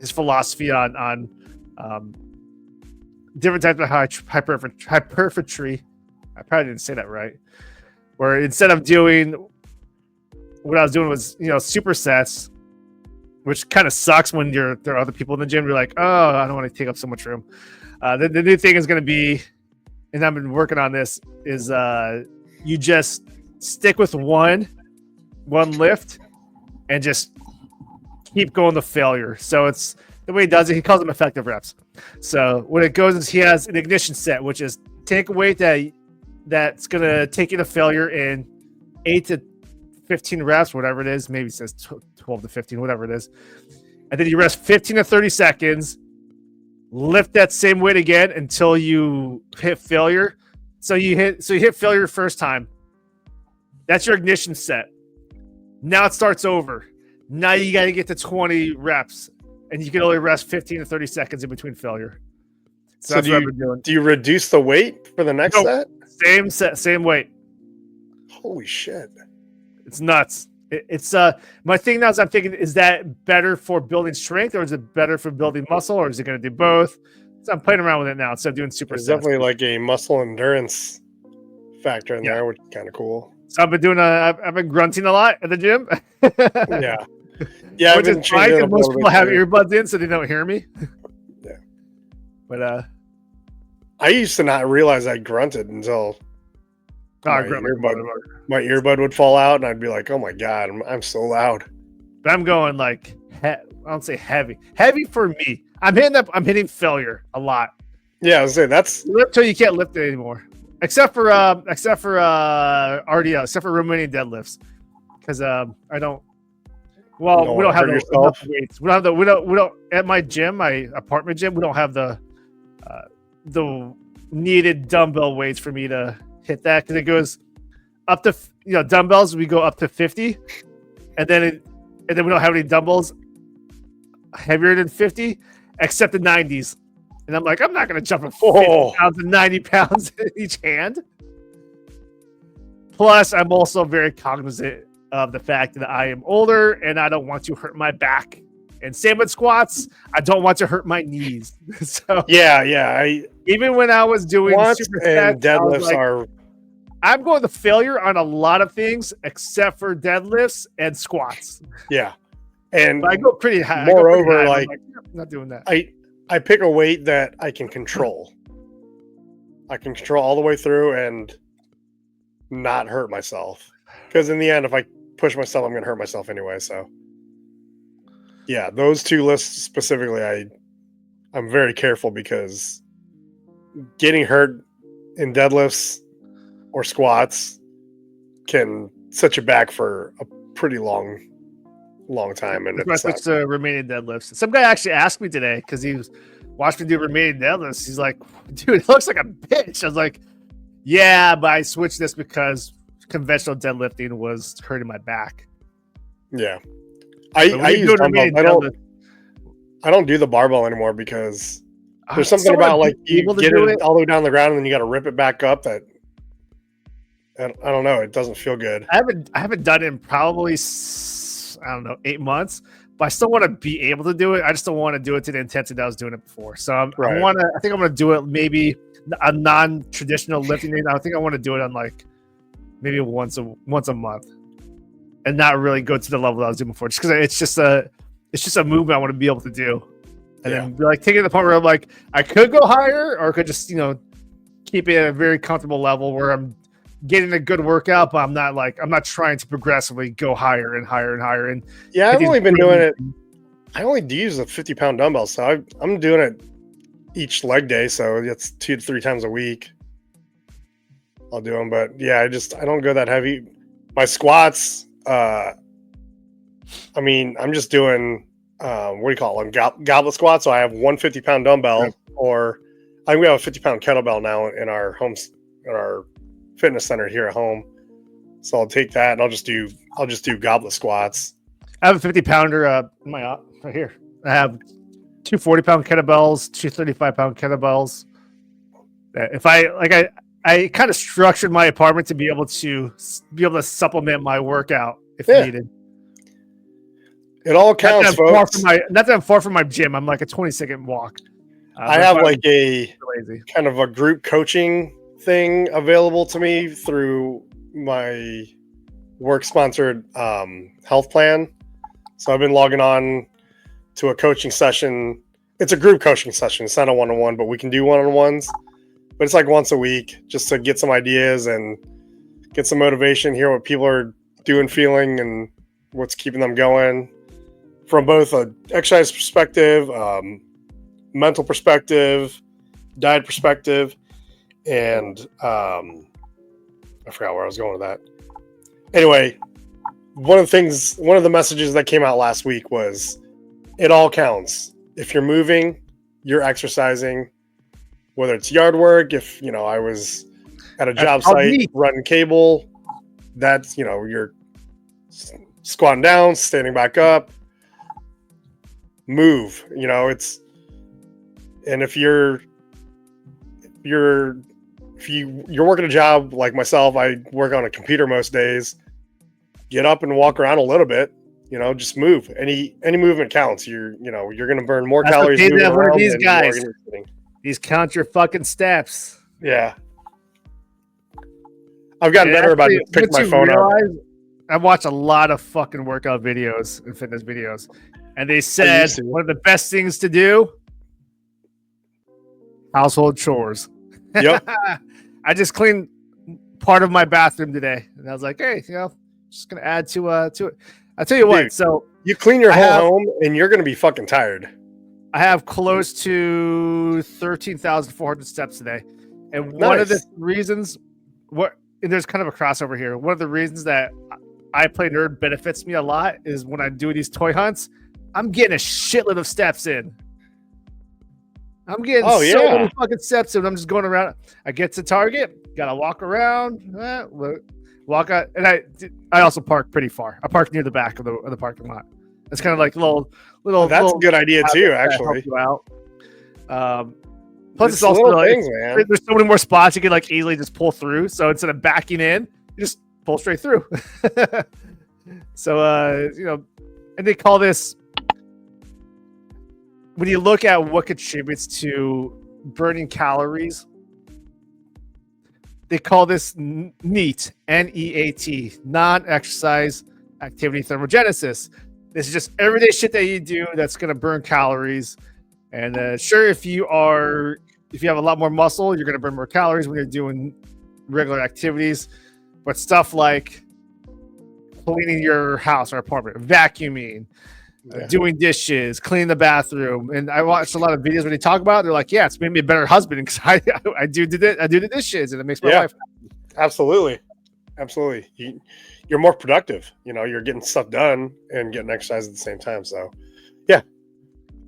philosophy on different types of hypertrophy. I probably didn't say that right. Where instead of doing what I was doing was, supersets, which kind of sucks when there are other people in the gym. You're like, oh, I don't want to take up so much room. The new thing is going to be, and I've been working on this, is you just stick with one lift and just keep going to failure. So it's the way he does it. He calls them effective reps. So when it goes, he has an ignition set, which is take a weight that's going to take you to failure in 8 to 15 reps, whatever it is. Maybe it says 12 to 15, whatever it is. And then you rest 15 to 30 seconds, lift that same weight again until you hit failure. So you hit failure first time. That's your ignition set. Now it starts over. Now you got to get to 20 reps, and you can only rest 15 to 30 seconds in between failure. So that's what I've been doing. Do you reduce the weight for the next set? Same set, same weight. Holy shit. It's nuts. It's my thing now is I'm thinking, is that better for building strength, or is it better for building muscle, or is it going to do both? So I'm playing around with it now instead of doing super sets. Definitely like a muscle endurance factor in there, which is kind of cool. So I've been grunting a lot at the gym. Yeah, which is fine because most people have earbuds in so they don't hear me. Yeah. But I used to not realize I grunted until my earbud would fall out, and I'd be like, "Oh my god, I'm so loud." But I'm going like I don't say heavy for me. I'm hitting failure a lot. Yeah, I was saying that's lift till you can't lift it anymore, except for RDL, except for Romanian deadlifts, because I don't. Well, we don't have yourself. enough weights. We don't at my gym, my apartment gym. We don't have the needed dumbbell weights for me to hit that, because it goes up to dumbbells. We go up to 50, and then we don't have any dumbbells heavier than 50, except the 90s. And I'm like, I'm not going to jump from 50 pounds to 90 pounds in each hand. Plus, I'm also very cognizant of the fact that I am older and I don't want to hurt my back. And same with squats, I don't want to hurt my knees. So even when I was doing supersets and deadlifts I'm going to failure on a lot of things except for deadlifts and squats. Yeah. And but I go pretty high. Moreover, I'm not doing that. I pick a weight that I can control. I can control all the way through and not hurt myself. Because in the end, if I push myself, I'm going to hurt myself anyway. So, yeah, those two lists specifically, I'm very careful, because getting hurt in deadlifts or squats can set you back for a pretty long time. And I switched to remaining deadlifts. Some guy actually asked me today, because he watched me do remaining deadlifts. He's like, dude, it looks like a bitch. I was like, yeah, but I switched this because conventional deadlifting was hurting my back. Yeah. I use dumbbells. I don't do the barbell anymore, because there's something about like you get it all the way down the ground and then you got to rip it back up that I don't know. It doesn't feel good. I haven't done it in probably 8 months, but I still want to be able to do it. I just don't want to do it to the intensity that I was doing it before. So I think I'm going to do it maybe a non-traditional lifting. I think I want to do it on like maybe once a month, and not really go to the level that I was doing before, just because it's just a movement I want to be able to do. And then like taking it to the point where I'm like, I could go higher, or I could just, keep it at a very comfortable level where I'm getting a good workout, but I'm not trying to progressively go higher and higher and higher. And I've only been doing it. I only use a 50-pound dumbbell, so I'm doing it each leg day. So it's 2 to 3 times a week. I'll do them, but I don't go that heavy. My squats, I'm just doing what do you call them? Goblet squats. So I have one 50-pound dumbbell, or I think we have a 50-pound kettlebell now in our fitness center here at home. So I'll take that and I'll just do goblet squats. I have a 50-pounder in my right here. I have 2 40-pound kettlebells, 2 35-pound kettlebells. If I kind of structured my apartment to be able to supplement my workout if needed. It all counts, folks. Not that I'm far from my gym. I'm like a 20-second walk. I have like a kind of a group coaching thing available to me through my work-sponsored health plan. So I've been logging on to a coaching session. It's a group coaching session. It's not a one-on-one, but we can do one-on-ones. But it's like once a week, just to get some ideas and get some motivation, hear what people are doing, feeling, and what's keeping them going from both an exercise perspective, mental perspective, diet perspective, and I forgot where I was going with that. Anyway, one of the messages that came out last week was it all counts. If you're moving, you're exercising, whether it's yard work, if I was at a job site running cable, that's you're squatting down, standing back up, move. And if you're working a job like myself, I work on a computer most days. Get up and walk around a little bit. Just move. Any movement counts. You're going to burn more calories. One of these guys. These count your fucking steps. Yeah. I've gotten better about just picking my phone up. I watch a lot of fucking workout videos and fitness videos, and they said one of the best things to do: household chores. Yep. I just cleaned part of my bathroom today, and I was like, hey, just gonna add to it. I'll tell you what. So you clean your whole home, and you're gonna be fucking tired. I have close to 13,400 steps today, and one of the reasons and there's kind of a crossover here. One of the reasons that I Play Nerd benefits me a lot is when I do these toy hunts, I'm getting a shitload of steps in. I'm getting so many fucking steps in. I'm just going around. I get to Target, gotta walk around, walk out, and I also park pretty far. I park near the back of the parking lot. It's kind of like little. That's a good idea too, actually. Help you out. Plus, it's also like, there's so many more spots you can like easily just pull through. So instead of backing in, you just pull straight through. So and they call this, when you look at what contributes to burning calories, they call this NEAT, N-E-A-T, non-exercise activity thermogenesis. This is just everyday shit that you do that's going to burn calories. And sure, if you have a lot more muscle, you're going to burn more calories when you're doing regular activities. But stuff like cleaning your house or apartment, vacuuming, doing dishes, cleaning the bathroom. And I watched a lot of videos where they talk about it. They're like, yeah, it's made me a better husband because I do the dishes and it makes my life happy. Absolutely. You're more productive. You're getting stuff done and getting exercise at the same time. So, yeah,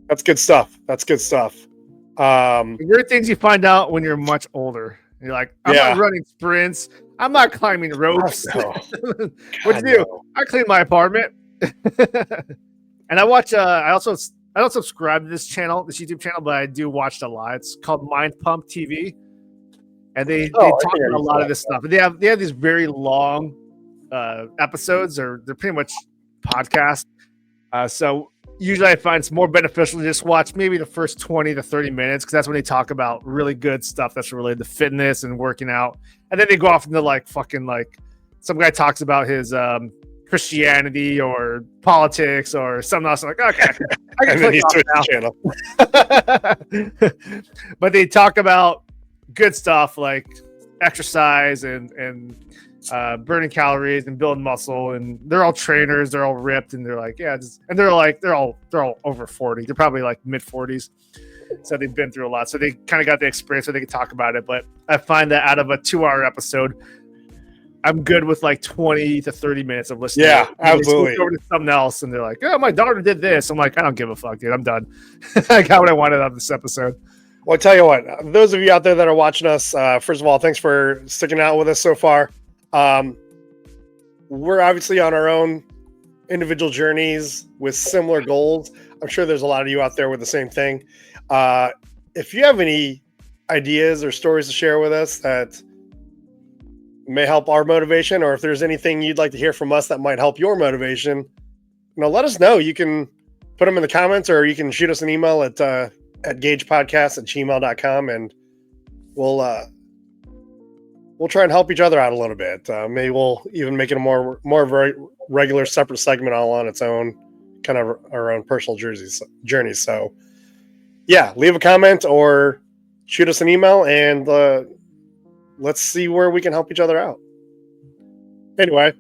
that's good stuff. There are things you find out when you're much older. You're like, I'm not running sprints. I'm not climbing ropes. What'd you do? I clean my apartment. And I watch. I don't subscribe to this YouTube channel, but I do watch it a lot. It's called Mind Pump TV, and they talk about a lot of this stuff. They have these very long episodes, or they're pretty much podcasts. So usually I find it's more beneficial to just watch maybe the first 20 to 30 minutes because that's when they talk about really good stuff that's related to fitness and working out. And then they go off into like fucking like some guy talks about his Christianity or politics or something else. I'm like, okay, I can click off now. Channel. But they talk about good stuff like exercise and burning calories and building muscle, and they're all trainers, they're all ripped, and they're like, and they're all over 40. They're probably like mid 40s, so they've been through a lot, so they kind of got the experience so they can talk about it. But I find that out of a 2-hour episode, I'm good with like 20 to 30 minutes of listening. Yeah, absolutely. They over to something else, and they're like, "Oh, my daughter did this." I'm like, I don't give a fuck, dude. I'm done. I got what I wanted out of this episode. Well, I tell you what, those of you out there that are watching us, first of all, thanks for sticking out with us so far. We're obviously on our own individual journeys with similar goals. I'm sure there's a lot of you out there with the same thing. If you have any ideas or stories to share with us that may help our motivation, or if there's anything you'd like to hear from us that might help your motivation, let us know. You can put them in the comments, or you can shoot us an email at gajepodcast@gmail.com, and we'll try and help each other out a little bit. Maybe we'll even make it a more of a regular separate segment all on its own, kind of our own personal journeys. So yeah, leave a comment or shoot us an email, and let's see where we can help each other out. Anyway,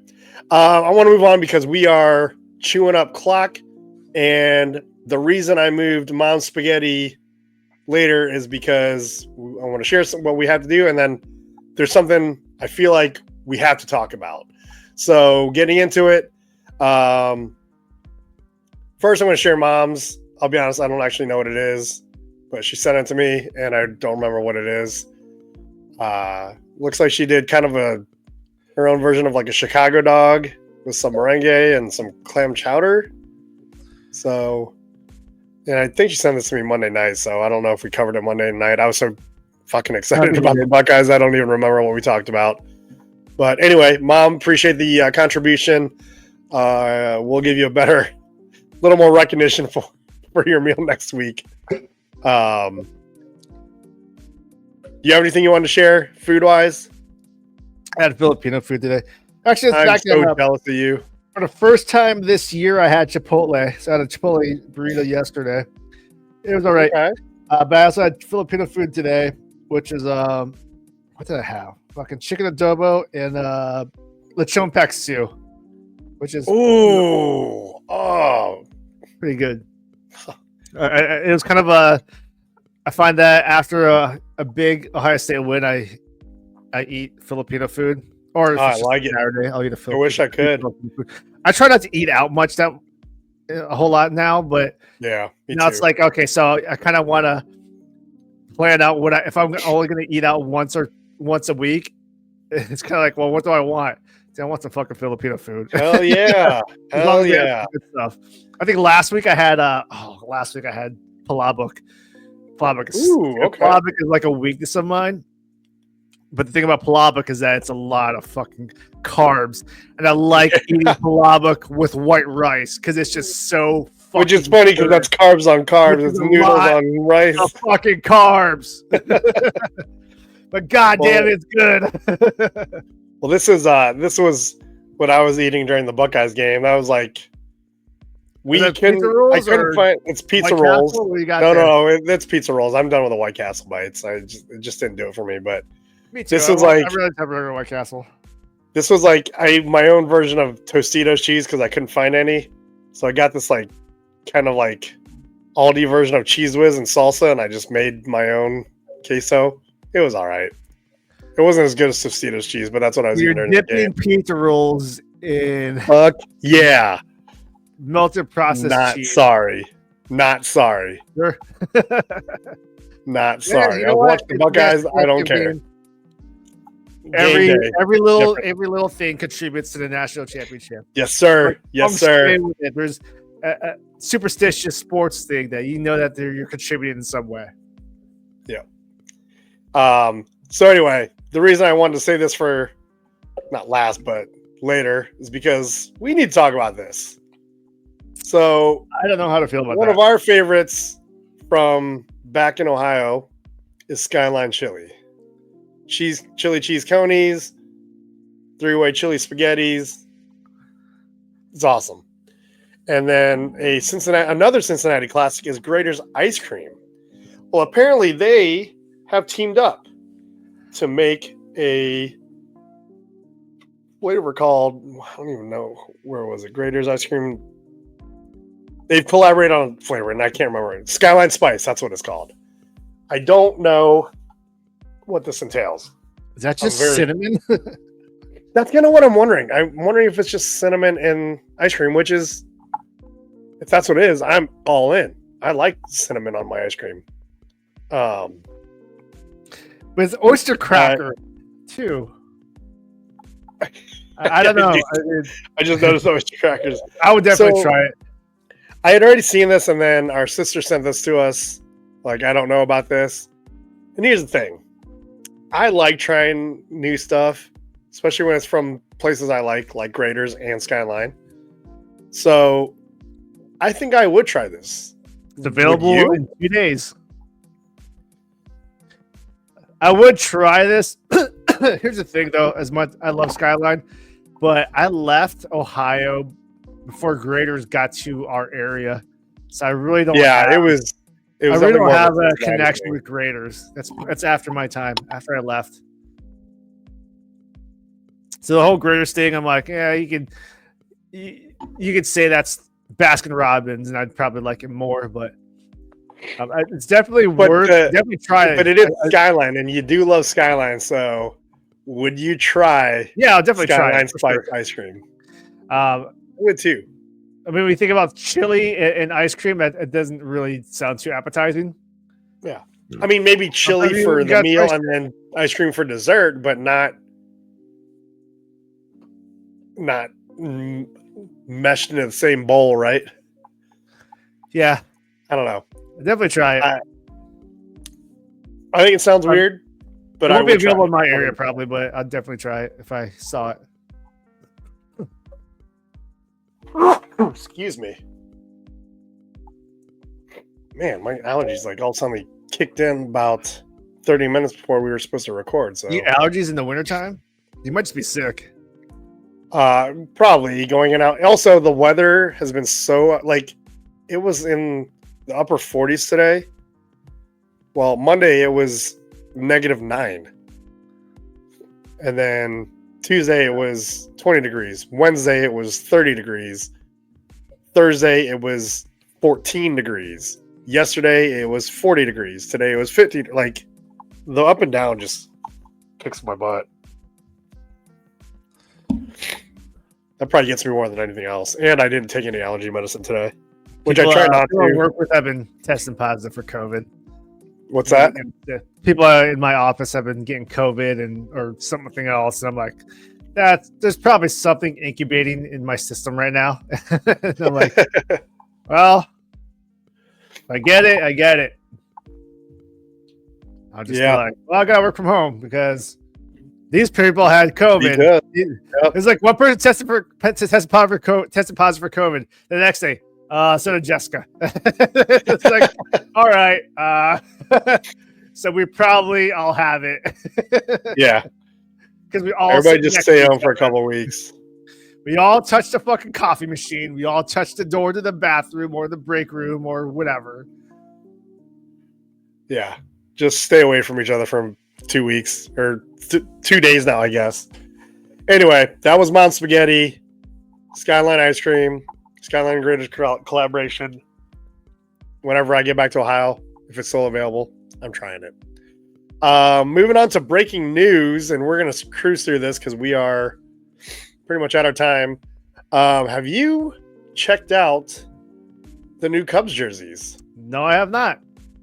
I want to move on because we are chewing up clock, and the reason I moved Mom's Spaghetti later is because I want to share what we have to do, and then there's something I feel like we have to talk about. So getting into it, first I'm going to share Mom's. I'll be honest, I don't actually know what it is, but she sent it to me, and I don't remember what it is. Looks like she did kind of her own version of like a Chicago dog with some merengue and some clam chowder. So, and I think she sent this to me Monday night, so I don't know if we covered it Monday night. I was so fucking excited about the Buckeyes, I don't even remember what we talked about. But anyway, Mom, appreciate the contribution. We'll give you a little more recognition for your meal next week. Do you have anything you want to share food-wise? I had Filipino food today. Actually, I'm so jealous of you. For the first time this year, I had Chipotle. So I had a Chipotle burrito yesterday. It was all right. Okay. But I also had Filipino food today, which is what did I have? Fucking chicken adobo and lechon paksiw, which is pretty good. It was kind of I find that after a big Ohio State win, I eat Filipino food, Or if I it's just like it. Saturday, I'll eat a Filipino. I wish I could. I try not to eat out much a whole lot now, but Yeah, me now too. it's like, okay, so I kind of want to plan out if I'm only going to eat out once a week. It's kind of like, well, what do I want? I want some fucking Filipino food. Hell yeah. As long Hell as they have yeah. some good stuff. I think last week I had palabok. Palabok is like a weakness of mine. But the thing about palabok is that it's a lot of fucking carbs, and I like eating palabok with white rice because it's just so fucking. Which is funny because that's carbs on carbs. It's noodles on rice. Of fucking carbs. But goddamn, it's good. Well, this was what I was eating during the Buckeyes game. That was like I couldn't find it's pizza rolls. No, it's pizza rolls. I'm done with the White Castle bites. It just didn't do it for me. But me too. This was like I really have a White Castle. This was like my own version of Tostitos cheese because I couldn't find any. So I got this like kind of like Aldi version of Cheese Whiz and salsa, and I just made my own queso. It was all right. It wasn't as good as Tostitos cheese, but that's what I was eating during the game. You're dipping pizza rolls in yeah, melted processed cheese. Not sorry. Sure. Not sorry. You know I watched the Buckeyes. I don't care. Every little thing contributes to the national championship. Yes, sir. Yes, sir. There's a superstitious sports thing that you know that you're contributing in some way. Yeah. So anyway, the reason I wanted to say this for not last but later is because we need to talk about this. So I don't know how to feel about one of our favorites from back in Ohio is Skyline Chili. Chili cheese conies, 3-way chili spaghettis. It's awesome. And then another Cincinnati classic is Grater's Ice Cream. Well, apparently they have teamed up to make a whatever called, I don't even know, where was it? Grater's Ice Cream. They've collaborated on flavor, and I can't remember. Skyline Spice, that's what it's called. I don't know what this entails. Is that just cinnamon? That's kind of what I'm wondering. I'm wondering if it's just cinnamon and ice cream, which is, if that's what it is, I'm all in. I like cinnamon on my ice cream. With oyster cracker, too. I don't know. I just noticed oyster crackers. I would definitely try it. I had already seen this, and then our sister sent this to us. Like, I don't know about this. And here's the thing. I like trying new stuff, especially when it's from places I like Grater's and Skyline. So I think I would try this. It's available in 2 days. I would try this. Here's the thing, though. As much I love Skyline, but I left Ohio before Grater's got to our area, so I really don't. Yeah, it was. I really don't have a connection with Grater's. That's after my time. After I left, so the whole Grater's thing, I'm like, yeah, you could say that's Baskin Robbins, and I'd probably like it more, but. It's definitely worth definitely try it. But it is Skyline, and you do love Skyline, so would you try? Yeah, I'll definitely Skyline try Spice ice cream. I would too. I mean, when you think about chili and ice cream, it doesn't really sound too appetizing. Yeah, I mean, maybe chili for the meal and then ice cream for dessert, but not meshed into the same bowl, right? Yeah, I don't know. I'll definitely try it. I think it sounds weird, but it won't be available in my area probably, but I'll definitely try it if I saw it. Excuse me. Man, my allergies all of a sudden kicked in about 30 minutes before we were supposed to record. So allergies in the wintertime? You might just be sick. Probably going in and out. Also, the weather has been so it was in the upper 40s today. Well, Monday it was -9. And then Tuesday it was 20 degrees. Wednesday it was 30 degrees. Thursday it was 14 degrees. Yesterday it was 40 degrees. Today it was 50. The up and down just kicks my butt. That probably gets me more than anything else. And I didn't take any allergy medicine today, which People, I try not people I to. work with have been testing positive for COVID. What's that? People in my office have been getting COVID or something else, and I'm like, there's probably something incubating in my system right now. And I'm like, well, I get it. I'll just be like, well, I gotta work from home because these people had COVID. It's like one person tested positive for COVID. The next day, so did Jessica. It's like, all right. So we probably all have it. Yeah. Because we all everybody just stay home for a couple of weeks. We all touched the fucking coffee machine. We all touched the door to the bathroom or the break room or whatever. Yeah. Just stay away from each other for 2 weeks or 2 days now, I guess. Anyway, that was Mom Spaghetti, Skyline Ice Cream, Skyline Greatest collaboration. Whenever I get back to Ohio, if it's still available, I'm trying it. Moving on to breaking news, and we're going to cruise through this because we are pretty much out of time. Have you checked out the new Cubs jerseys? No, I have not.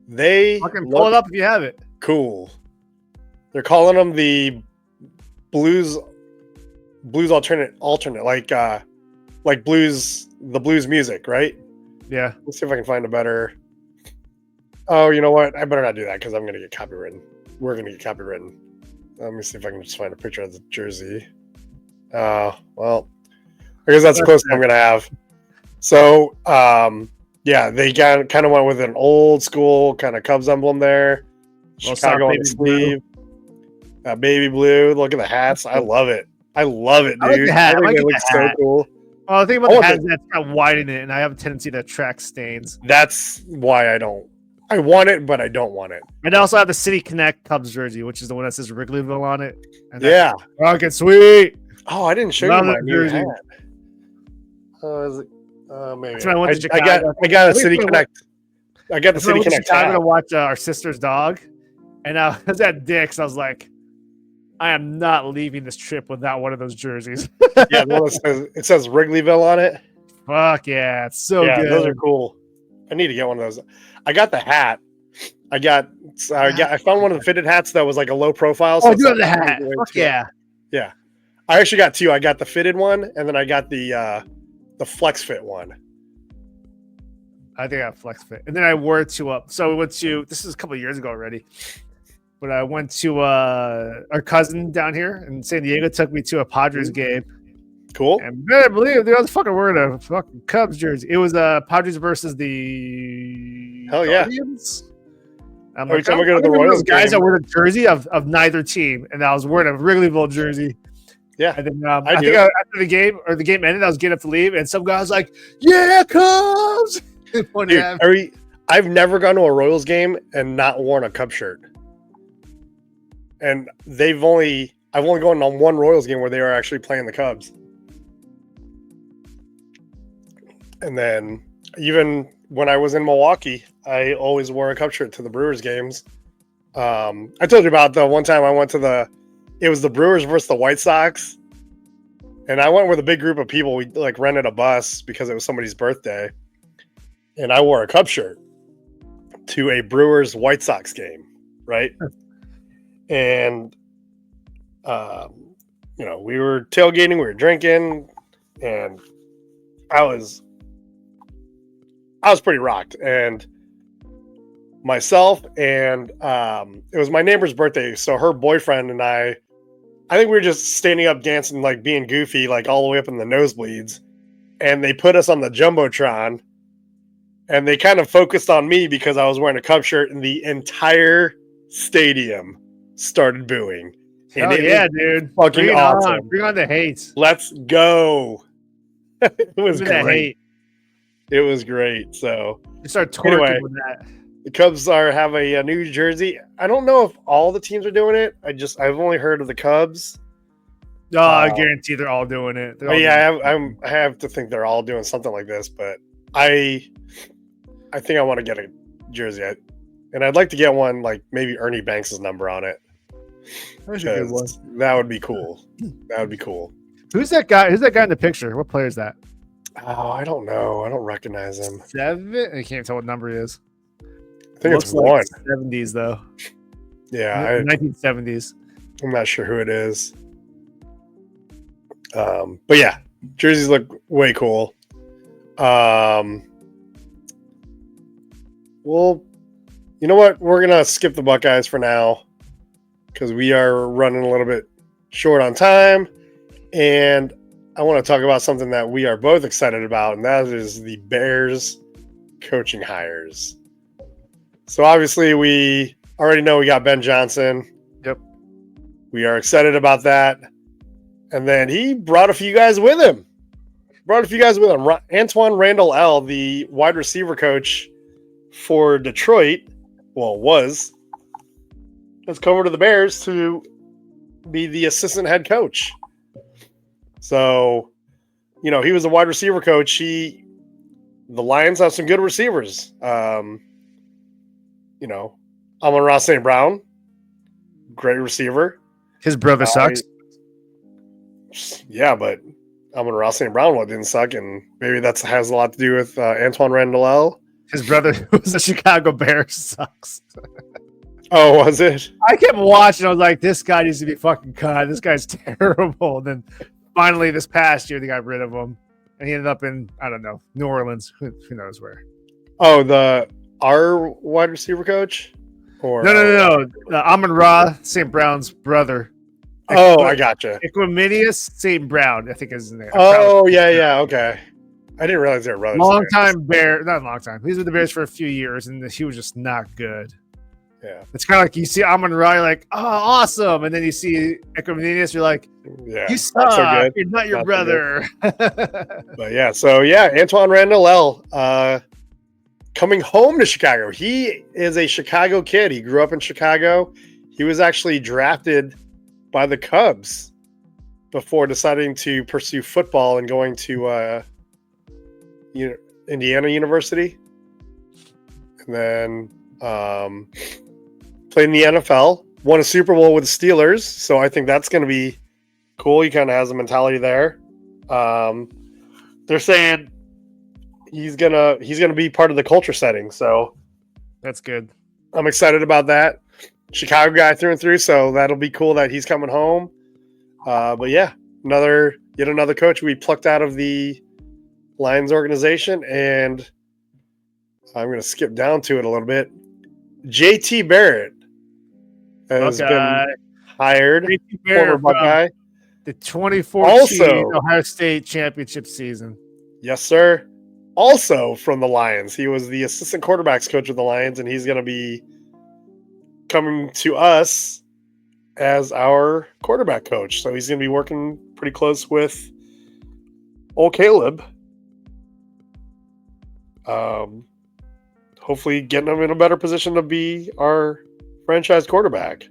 They fucking pull it up if you have it. Cool. They're calling them the blues alternate, like blues, the blues music, right? Yeah. Let's see if I can find a better. Oh, you know what? I better not do that because I'm going to get copywritten. We're going to get copywritten. Let me see if I can just find a picture of the jersey. Well, I guess that's the closest I'm going to have. So, yeah, they kind of went with an old school kind of Cubs emblem there. Chicago on the sleeve. Baby blue. Look at the hats. I love it. I love it, dude. I like the hat. I think it looks so cool. Well, the thing about the hat is that's got white in it, and I have a tendency to attract stains. That's why I don't. I want it, but I don't want it. And I also have the City Connect Cubs jersey, which is the one that says Wrigleyville on it. And yeah. Fucking sweet. Oh, I didn't show you my new hat. Is it? Maybe. I got a City Connect. I got the City Connect. I'm going to watch our sister's dog. And I was at Dick's. I was like, I am not leaving this trip without one of those jerseys. Yeah, the one that says Wrigleyville on it. Fuck yeah, it's so good. Those are cool. I need to get one of those. I got the hat. I found one of the fitted hats that was like a low profile. So you have the hat. Fuck yeah. Yeah. I actually got two. I got the fitted one, and then I got the flex fit one. I think I got flex fit. And then I wore it to so we went to, this is a couple of years ago already. But I went to our cousin down here in San Diego, took me to a Padres game. Cool. And better believe I was fucking wearing a fucking Cubs jersey. It was Padres versus the Guardians. I'm like, I'm go to the Royals guys that wear the jersey of neither team, and I was wearing a Wrigleyville jersey. Yeah, and then I think after the game ended, I was getting up to leave, and some guy was like, "Yeah, Cubs!" Dude, I've never gone to a Royals game and not worn a Cubs shirt. And I've only gone on one Royals game where they were actually playing the Cubs. And then even when I was in Milwaukee, I always wore a Cubs shirt to the Brewers games. I told you about the one time I went to it was the Brewers versus the White Sox. And I went with a big group of people. We like rented a bus because it was somebody's birthday. And I wore a Cubs shirt to a Brewers White Sox game, right? And, we were tailgating, we were drinking, and I was pretty rocked. And myself and it was my neighbor's birthday. So her boyfriend and I think we were just standing up dancing, like being goofy, like all the way up in the nosebleeds. And they put us on the Jumbotron. And they kind of focused on me because I was wearing a Cubs shirt, and the entire stadium started booing. And dude. Fucking awesome. Bring on the hate. Let's go. It was great. Hate. It was great. So you start twerking with that. The Cubs have a new jersey. I don't know if all the teams are doing it. I've only heard of the Cubs. No, I guarantee they're all doing it. I have to think they're all doing something like this, but I think I want to get a jersey. And I'd like to get one like maybe Ernie Banks' number on it. That would be cool. That would be cool. Who's that guy? Who's that guy in the picture? What player is that? Oh, I don't know. I don't recognize him. 7? I can't tell what number he is. I think it's 1. Like 70s though. Yeah, 1970s. I'm not sure who it is. But yeah, jerseys look way cool. Well, you know what? We're gonna skip the Buckeyes for now because we are running a little bit short on time, and I want to talk about something that we are both excited about, and that is the Bears coaching hires. So obviously, we already know we got Ben Johnson. Yep. We are excited about that. And then he brought a few guys with him. Antoine Randall L., the wide receiver coach for Detroit, has come over to the Bears to be the assistant head coach. So, he was a wide receiver coach. The Lions have some good receivers. Amon-Ra St. Brown, great receiver. His brother sucks. Yeah, but Amon-Ra St. Brown didn't suck, and maybe that has a lot to do with Antoine Randall L. His brother, who was a Chicago Bear, sucks. Oh, was it? I kept watching. I was like, this guy needs to be fucking cut. This guy's terrible. And then finally, this past year, they got rid of him, and he ended up in, I don't know, New Orleans. Who knows where? Oh, our wide receiver coach? Or No. Amon-Ra St. Brown's brother. Oh, I gotcha. Equiminius St. Brown, I think is his name. Oh, yeah, okay. I didn't realize they were brothers. Not a long time. He was with the Bears for a few years, and he was just not good. Yeah. It's kind of like you see Amon-Ra, you're like, oh, awesome. And then you see Equiminius, you're like, yeah, you suck. So you're not your brother. But yeah, Antoine Randall L. Coming home to Chicago. He is a Chicago kid. He grew up in Chicago. He was actually drafted by the Cubs before deciding to pursue football and going to Indiana University. And then played in the NFL, won a Super Bowl with the Steelers. So I think that's going to be cool. He kind of has a mentality there. They're saying he's gonna be part of the culture setting. So that's good. I'm excited about that. Chicago guy through and through, so that'll be cool that he's coming home. But yeah, yet another coach we plucked out of the Lions organization, and I'm going to skip down to it a little bit. JT Barrett has been hired. Former Buckeye. The 2014 Ohio State championship season. Yes, sir. Also from the Lions. He was the assistant quarterbacks coach of the Lions, and he's going to be coming to us as our quarterback coach. So he's going to be working pretty close with old Caleb. Hopefully getting him in a better position to be our franchise quarterback.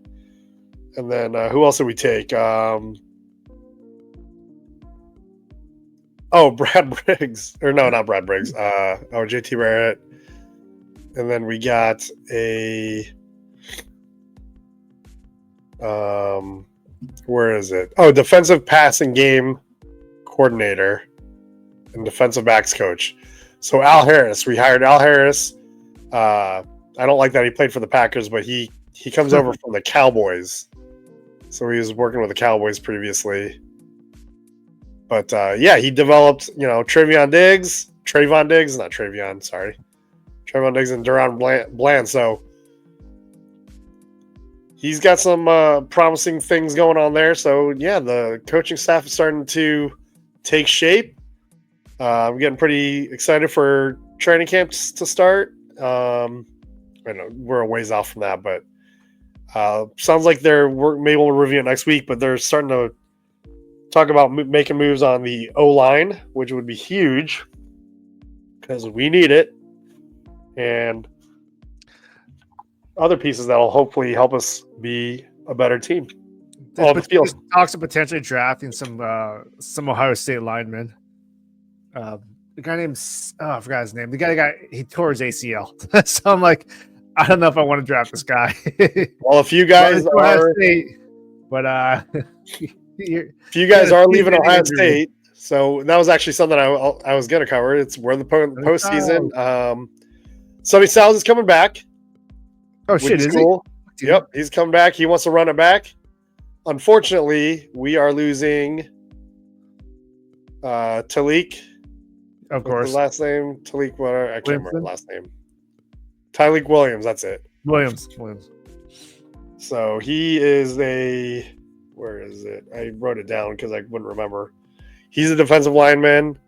And then who else did we take? Brad Briggs. Or no, not Brad Briggs. JT Barrett. And then we got a where is it? Oh, defensive passing game coordinator and defensive backs coach. So Al Harris, we hired Al Harris. I don't like that he played for the Packers, but he comes over from the Cowboys. So he was working with the Cowboys previously. But he developed, Trayvon Diggs and Gerard Bland. So he's got some promising things going on there. So, the coaching staff is starting to take shape. I'm getting pretty excited for training camps to start. I know we're a ways off from that, but sounds like maybe we'll review it next week, but they're starting to talk about making moves on the O-line, which would be huge because we need it. And other pieces that'll hopefully help us be a better team. There's talks of potentially drafting some Ohio State linemen. The guy named I forgot his name. The guy he tore his ACL. So I'm like, I don't know if I want to draft this guy. Well, if you guys are, State, but if you guys are leaving Ohio State, so that was actually something I was going to cover. It's we're in the postseason. Sonny Styles is coming back. Oh shit! Is cool. Yep, he's coming back. He wants to run it back. Unfortunately, we are losing Talik. Of course. The last name Talik. What I can't remember the last name. Tyleek Williams. That's it. Williams. So he is where is it? I wrote it down because I wouldn't remember. He's a defensive lineman.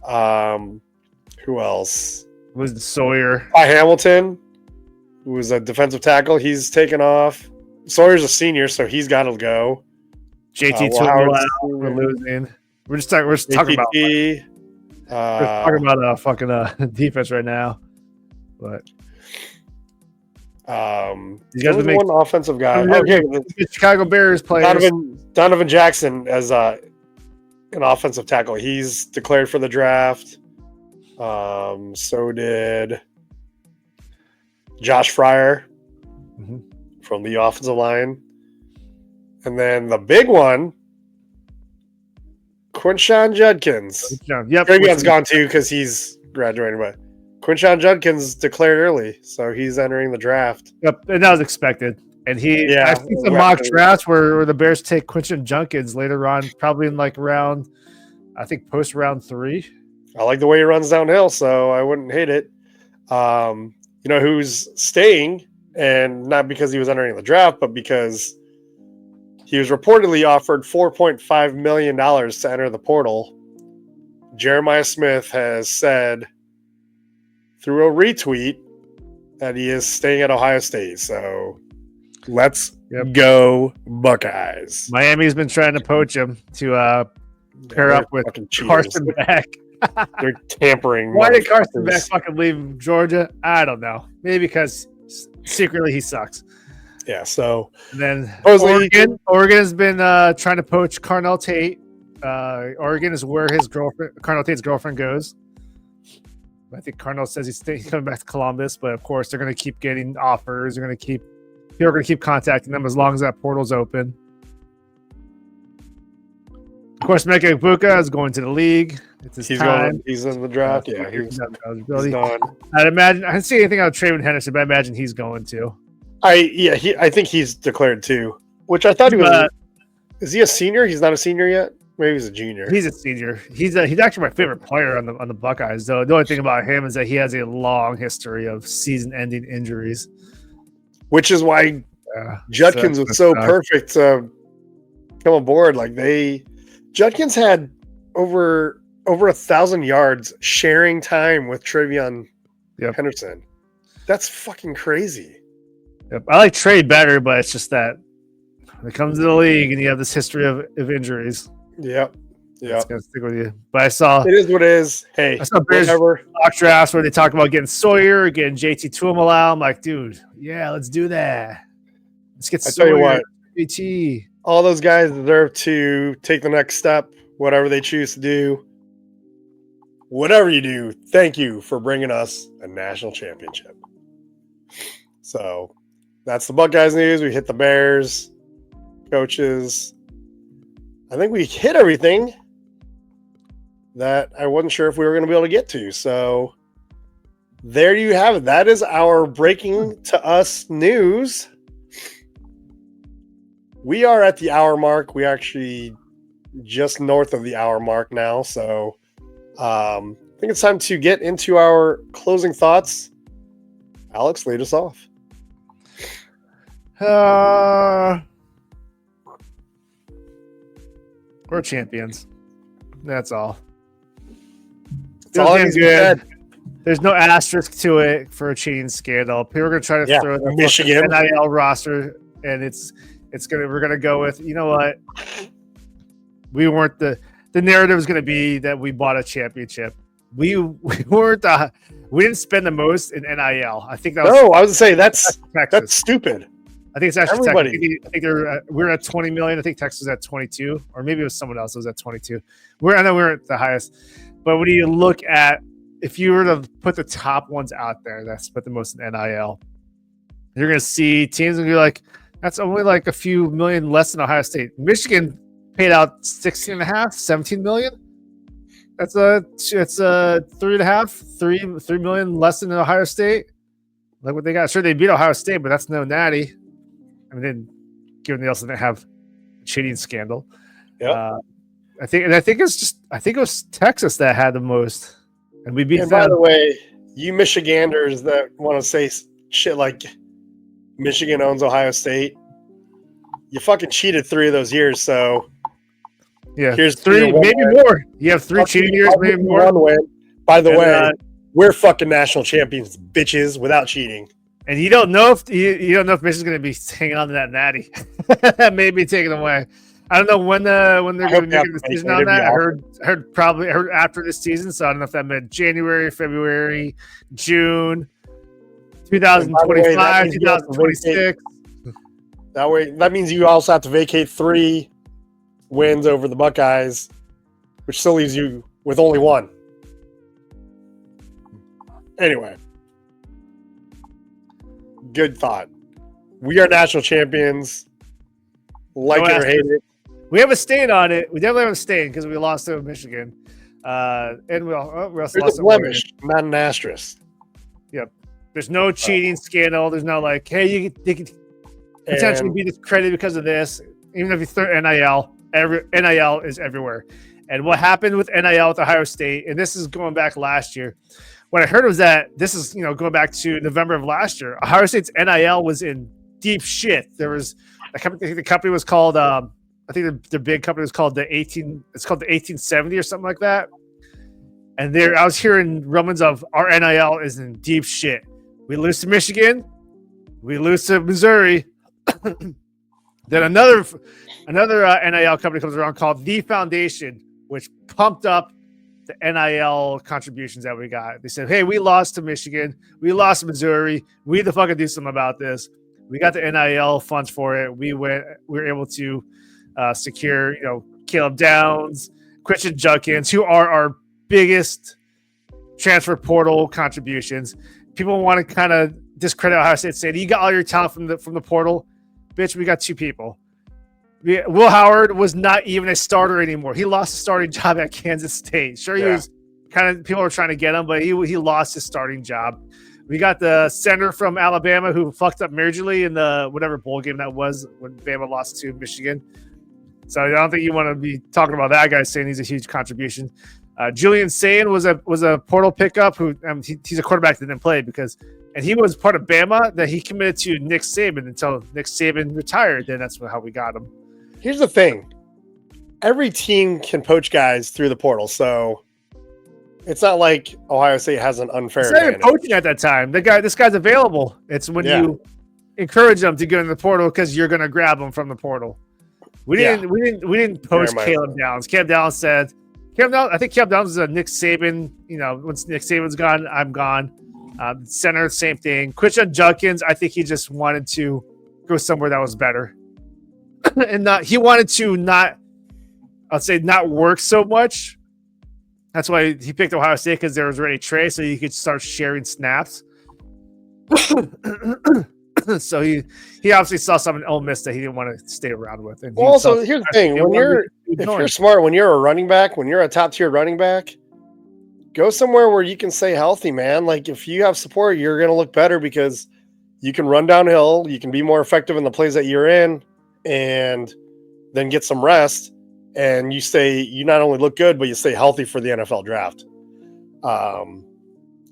Who else? Was Sawyer? Hamilton, who was a defensive tackle. He's taken off. Sawyer's a senior, so he's got to go. JT we're losing. We're just talking about. We're talking about fucking defense right now, but. You guys make one offensive guy. The Chicago Bears players. Donovan Jackson as an offensive tackle. He's declared for the draft. So did Josh Fryer from the offensive line, and then the big one, Quinshon Judkins. Yep, Trayvon's gone too because he's graduating, but. Quinshon Judkins declared early, so he's entering the draft. Yep, and that was expected. And I've seen some mock drafts where the Bears take Quinshon Judkins later on, probably in like round, I think post round 3. I like the way he runs downhill, so I wouldn't hate it. You know who's staying, and not because he was entering the draft, but because he was reportedly offered $4.5 million to enter the portal. Jeremiah Smith has said through a retweet that he is staying at Ohio State. So let's go Buckeyes. Miami's been trying to poach him to pair up with Carson Beck. They're tampering. Why did Carson Beck fucking leave Georgia? I don't know. Maybe because secretly he sucks. Yeah, so and then Oregon has been trying to poach Carnell Tate. Oregon is where Carnell Tate's girlfriend goes. I think Carnell says he's coming back to Columbus, but of course they're going to keep getting offers. People are going to keep contacting them as long as that portal's open. Of course, Mecca Ibuka is going to the league. It's his time. He's in the draft. Yeah, he's gone. I'd imagine. I didn't see anything out of Trayvon Henderson, but I imagine he's going to. I think he's declared too. Which I thought he was. Is he a senior? He's not a senior yet. Maybe he's a junior. He's a senior. He's actually my favorite player on the Buckeyes. Though the only thing about him is that he has a long history of season-ending injuries, which is why Judkins was so perfect to come aboard. Judkins had over 1,000 yards sharing time with Trayvon Henderson. That's fucking crazy. Yep. I like Trey better, but it's just that when it comes to the league and you have this history of injuries. Yep. It's gonna stick with you. But I saw it is what it is. Hey, I saw Bears mock drafts where they talk about getting Sawyer, getting JT Tuamala. I'm like, dude, yeah, let's do that. Let's get Sawyer. Tell you what, JT. All those guys deserve to take the next step, whatever they choose to do. Whatever you do, thank you for bringing us a national championship. So that's the Buckeyes news. We hit the Bears, coaches. I think we hit everything that I wasn't sure if we were going to be able to get to. So there you have it. That is our breaking to us news. We are at the hour mark. We're actually just north of the hour mark now. So I think it's time to get into our closing thoughts. Alex, lead us off. We're champions. That's all. It's all good. There's no asterisk to it for a cheating scandal. People are going to try to throw the Michigan NIL roster, and we're going to go with, you know what? We weren't the narrative is going to be that we bought a championship. We didn't spend the most in NIL. I think that was. No, I was going to say that's stupid. I think it's actually everybody. I think we're at 20 million. I think Texas was at 22, or maybe it was someone else that was at 22. I know we're at the highest. But when you look at, if you were to put the top ones out there that spent the most in NIL, you're going to see teams will be like, that's only like a few million less than Ohio State. Michigan paid out 16.5, 17 million. It's a 3.5, 3 million less than Ohio State. Like what they got. Sure, they beat Ohio State, but that's no natty. I mean, given they also didn't have a cheating scandal. Yeah. I think it was Texas that had the most, and we beat them. By the way, you Michiganders that want to say shit like Michigan owns Ohio State, you fucking cheated 3 of those years. So yeah, here's 3, maybe more. You have 3 cheating years, maybe more. One win. By the way, we're fucking national champions, bitches, without cheating. And you don't know if Michigan's going to be hanging on to that natty. That may be taken away. I don't know when they're going to be making the decision on that. I heard probably after this season, so I don't know if that meant January, February, June, 2025, 2026. That means you also have to vacate 3 wins over the Buckeyes, which still leaves you with only 1. Anyway, good thought. We are national champions. Like it or hate it. We have a stain on it. We definitely have a stain because we lost to Michigan. And we also There's lost a blemish, not an asterisk. Yep. There's no cheating scandal. There's no like, hey, they could potentially be discredited because of this. Even if you throw NIL, NIL is everywhere. And what happened with NIL with Ohio State, and this is going back last year. What I heard was that this is going back to November of last year. Ohio State's NIL was in deep shit. There was the company was called I think their big company was called the 1870 or something like that. And I was hearing rumors of our NIL is in deep shit. We lose to Michigan, we lose to Missouri. Then another NIL company comes around called The Foundation, which pumped up the NIL contributions that we got. They said, hey, we lost to Michigan, we lost to Missouri, we need to fucking do something about this. We got the NIL funds for it. We were able to secure, Caleb Downs, Christian Judkins, who are our biggest transfer portal contributions. People want to kind of discredit Ohio State, saying you got all your talent from the portal. Bitch, we got 2 people. Will Howard was not even a starter anymore. He lost his starting job at Kansas State. Sure, he was people were trying to get him, but he lost his starting job. We got the center from Alabama who fucked up majorly in the whatever bowl game that was when Bama lost to Michigan. So I don't think you want to be talking about that guy saying he's a huge contribution. Julian Sayin was a portal pickup who he's a quarterback that didn't play and he was part of Bama that he committed to Nick Saban until Nick Saban retired. Then that's how we got him. Here's the thing. Every team can poach guys through the portal, so it's not like Ohio State has an unfair advantage. It's not even poaching at that time. This guy's available. It's when you encourage them to go in the portal because you're going to grab them from the portal. We didn't poach Caleb Downs. Caleb Downs I think Caleb Downs is a Nick Saban. Once Nick Saban's gone, I'm gone. Center, same thing. Christian Judkins, I think he just wanted to go somewhere that was better, and he wanted to not work so much. That's why he picked Ohio State, because there was already Trey, so you could start sharing snaps. So he obviously saw something in Ole Miss that he didn't want to stay around with. And also, here's the thing: if you're smart, when you're a running back, when you're a top tier running back, go somewhere where you can stay healthy, man. Like if you have support, you're going to look better because you can run downhill, you can be more effective in the plays that you're in, and then get some rest. And you not only look good, but you stay healthy for the NFL draft.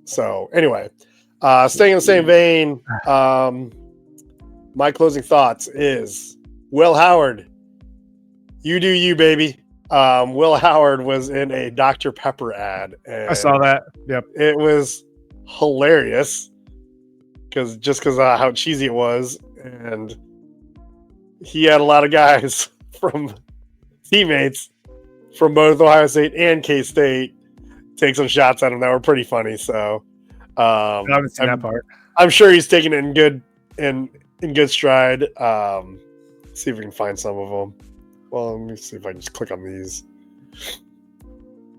So anyway, staying in the same vein, my closing thoughts is Will Howard. You do you, baby. Will Howard was in a Dr. Pepper ad. And I saw that. Yep. It was hilarious because how cheesy it was. And he had a lot of guys from teammates from both Ohio State and K-State take some shots at him that were pretty funny. So I haven't seen that part. I'm sure he's taking it in good stride. See if we can find some of them. Well, let me see if I can just click on these.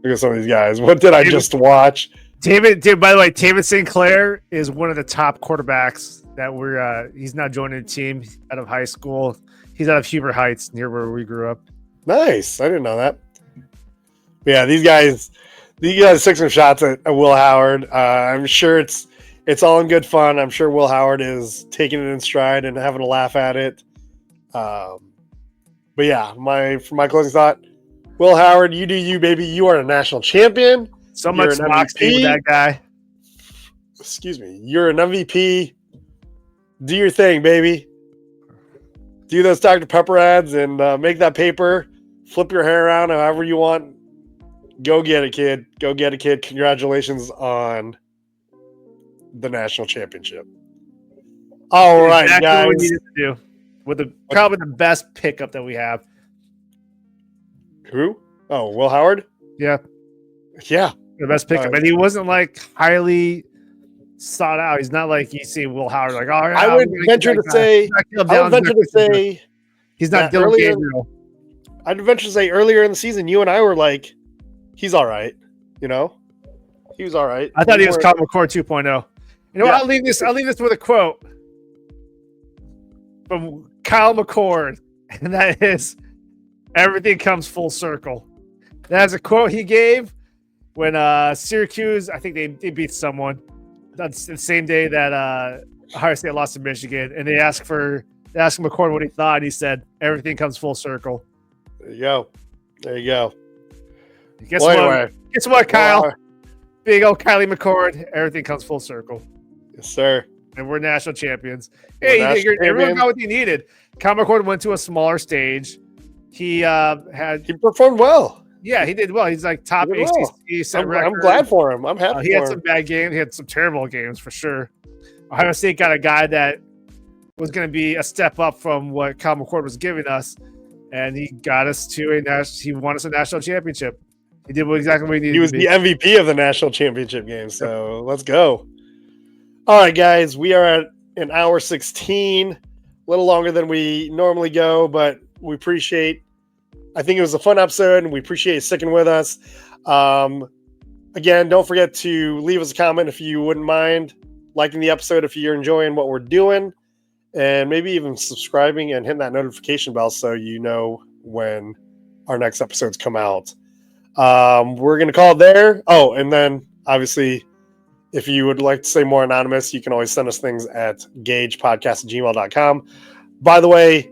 Look at some of these guys. What did I just watch? By the way, David Sinclair is one of the top quarterbacks that he's now joining a team out of high school. He's out of Huber Heights, near where we grew up. Nice. I didn't know that. But yeah, these guys took some shots at Will Howard. I'm sure it's all in good fun. I'm sure Will Howard is taking it in stride and having a laugh at it. But yeah, for my closing thought, Will Howard, you do you, baby. You are a national champion. So much moxie with that guy. Excuse me. You're an MVP. Do your thing, baby. Do those Dr. Pepper ads and make that paper. Flip your hair around however you want. Go get it, kid. Go get it, kid. Congratulations on the national championship. All right, exactly guys. What we needed to do with probably the best pickup that we have. Who? Oh, Will Howard? Yeah. Yeah. The best pickup. And he wasn't like highly sought out. He's not like you see Will Howard like, oh, yeah, I would venture to say he's not Dylan Gabriel. I'd venture to say earlier in the season, you and I were like, he's all right. You know? He was all right. I thought he was Kyle McCord 2.0. You know what? I'll leave this with a quote from Kyle McCord, and that is, everything comes full circle. That's a quote he gave when Syracuse, I think they beat someone. That's the same day that Ohio State lost to Michigan, and they asked McCord what he thought, and he said, everything comes full circle. There you go. Guess what, Kyle? Big old Kylie McCord. Everything comes full circle. Yes, sir. And we're national champions. Everyone got what he needed. Kyle McCord went to a smaller stage. He performed well. Yeah, he did well. He's like top ACC. I'm glad for him. I'm happy. He had some bad games. He had some terrible games for sure. Ohio State got a guy that was going to be a step up from what Kyle McCord was giving us, and he got us to he won us a national championship. He did exactly what he needed. He was the MVP of the national championship game. So let's go. All right, guys, we are at an hour 16, a little longer than we normally go, but we appreciate. I think it was a fun episode, and we appreciate you sticking with us. Again, don't forget to leave us a comment if you wouldn't mind liking the episode if you're enjoying what we're doing, and maybe even subscribing and hitting that notification bell so you know when our next episodes come out. We're going to call it there. Oh, and then obviously, if you would like to stay more anonymous, you can always send us things at gagepodcast@gmail.com. By the way,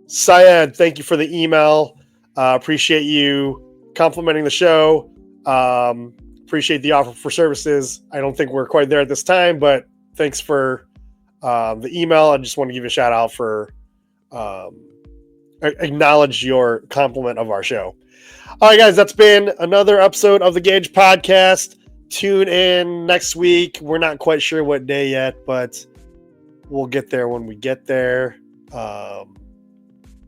Syed, thank you for the email. Appreciate you complimenting the show. Appreciate the offer for services. I don't think we're quite there at this time, but thanks for the email. I just want to give you a shout out for acknowledge your compliment of our show. All right, guys, that's been another episode of the GAJ Podcast. Tune in next week. We're not quite sure what day yet, but we'll get there when we get there.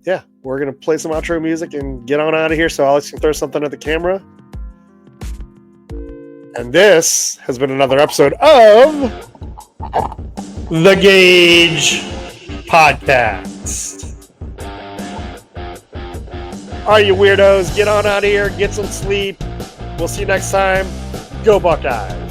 Yeah, we're going to play some outro music and get on out of here so Alex can throw something at the camera. And this has been another episode of the GAJ Podcast. All right, you weirdos, get on out of here, get some sleep. We'll see you next time. Go Buckeyes.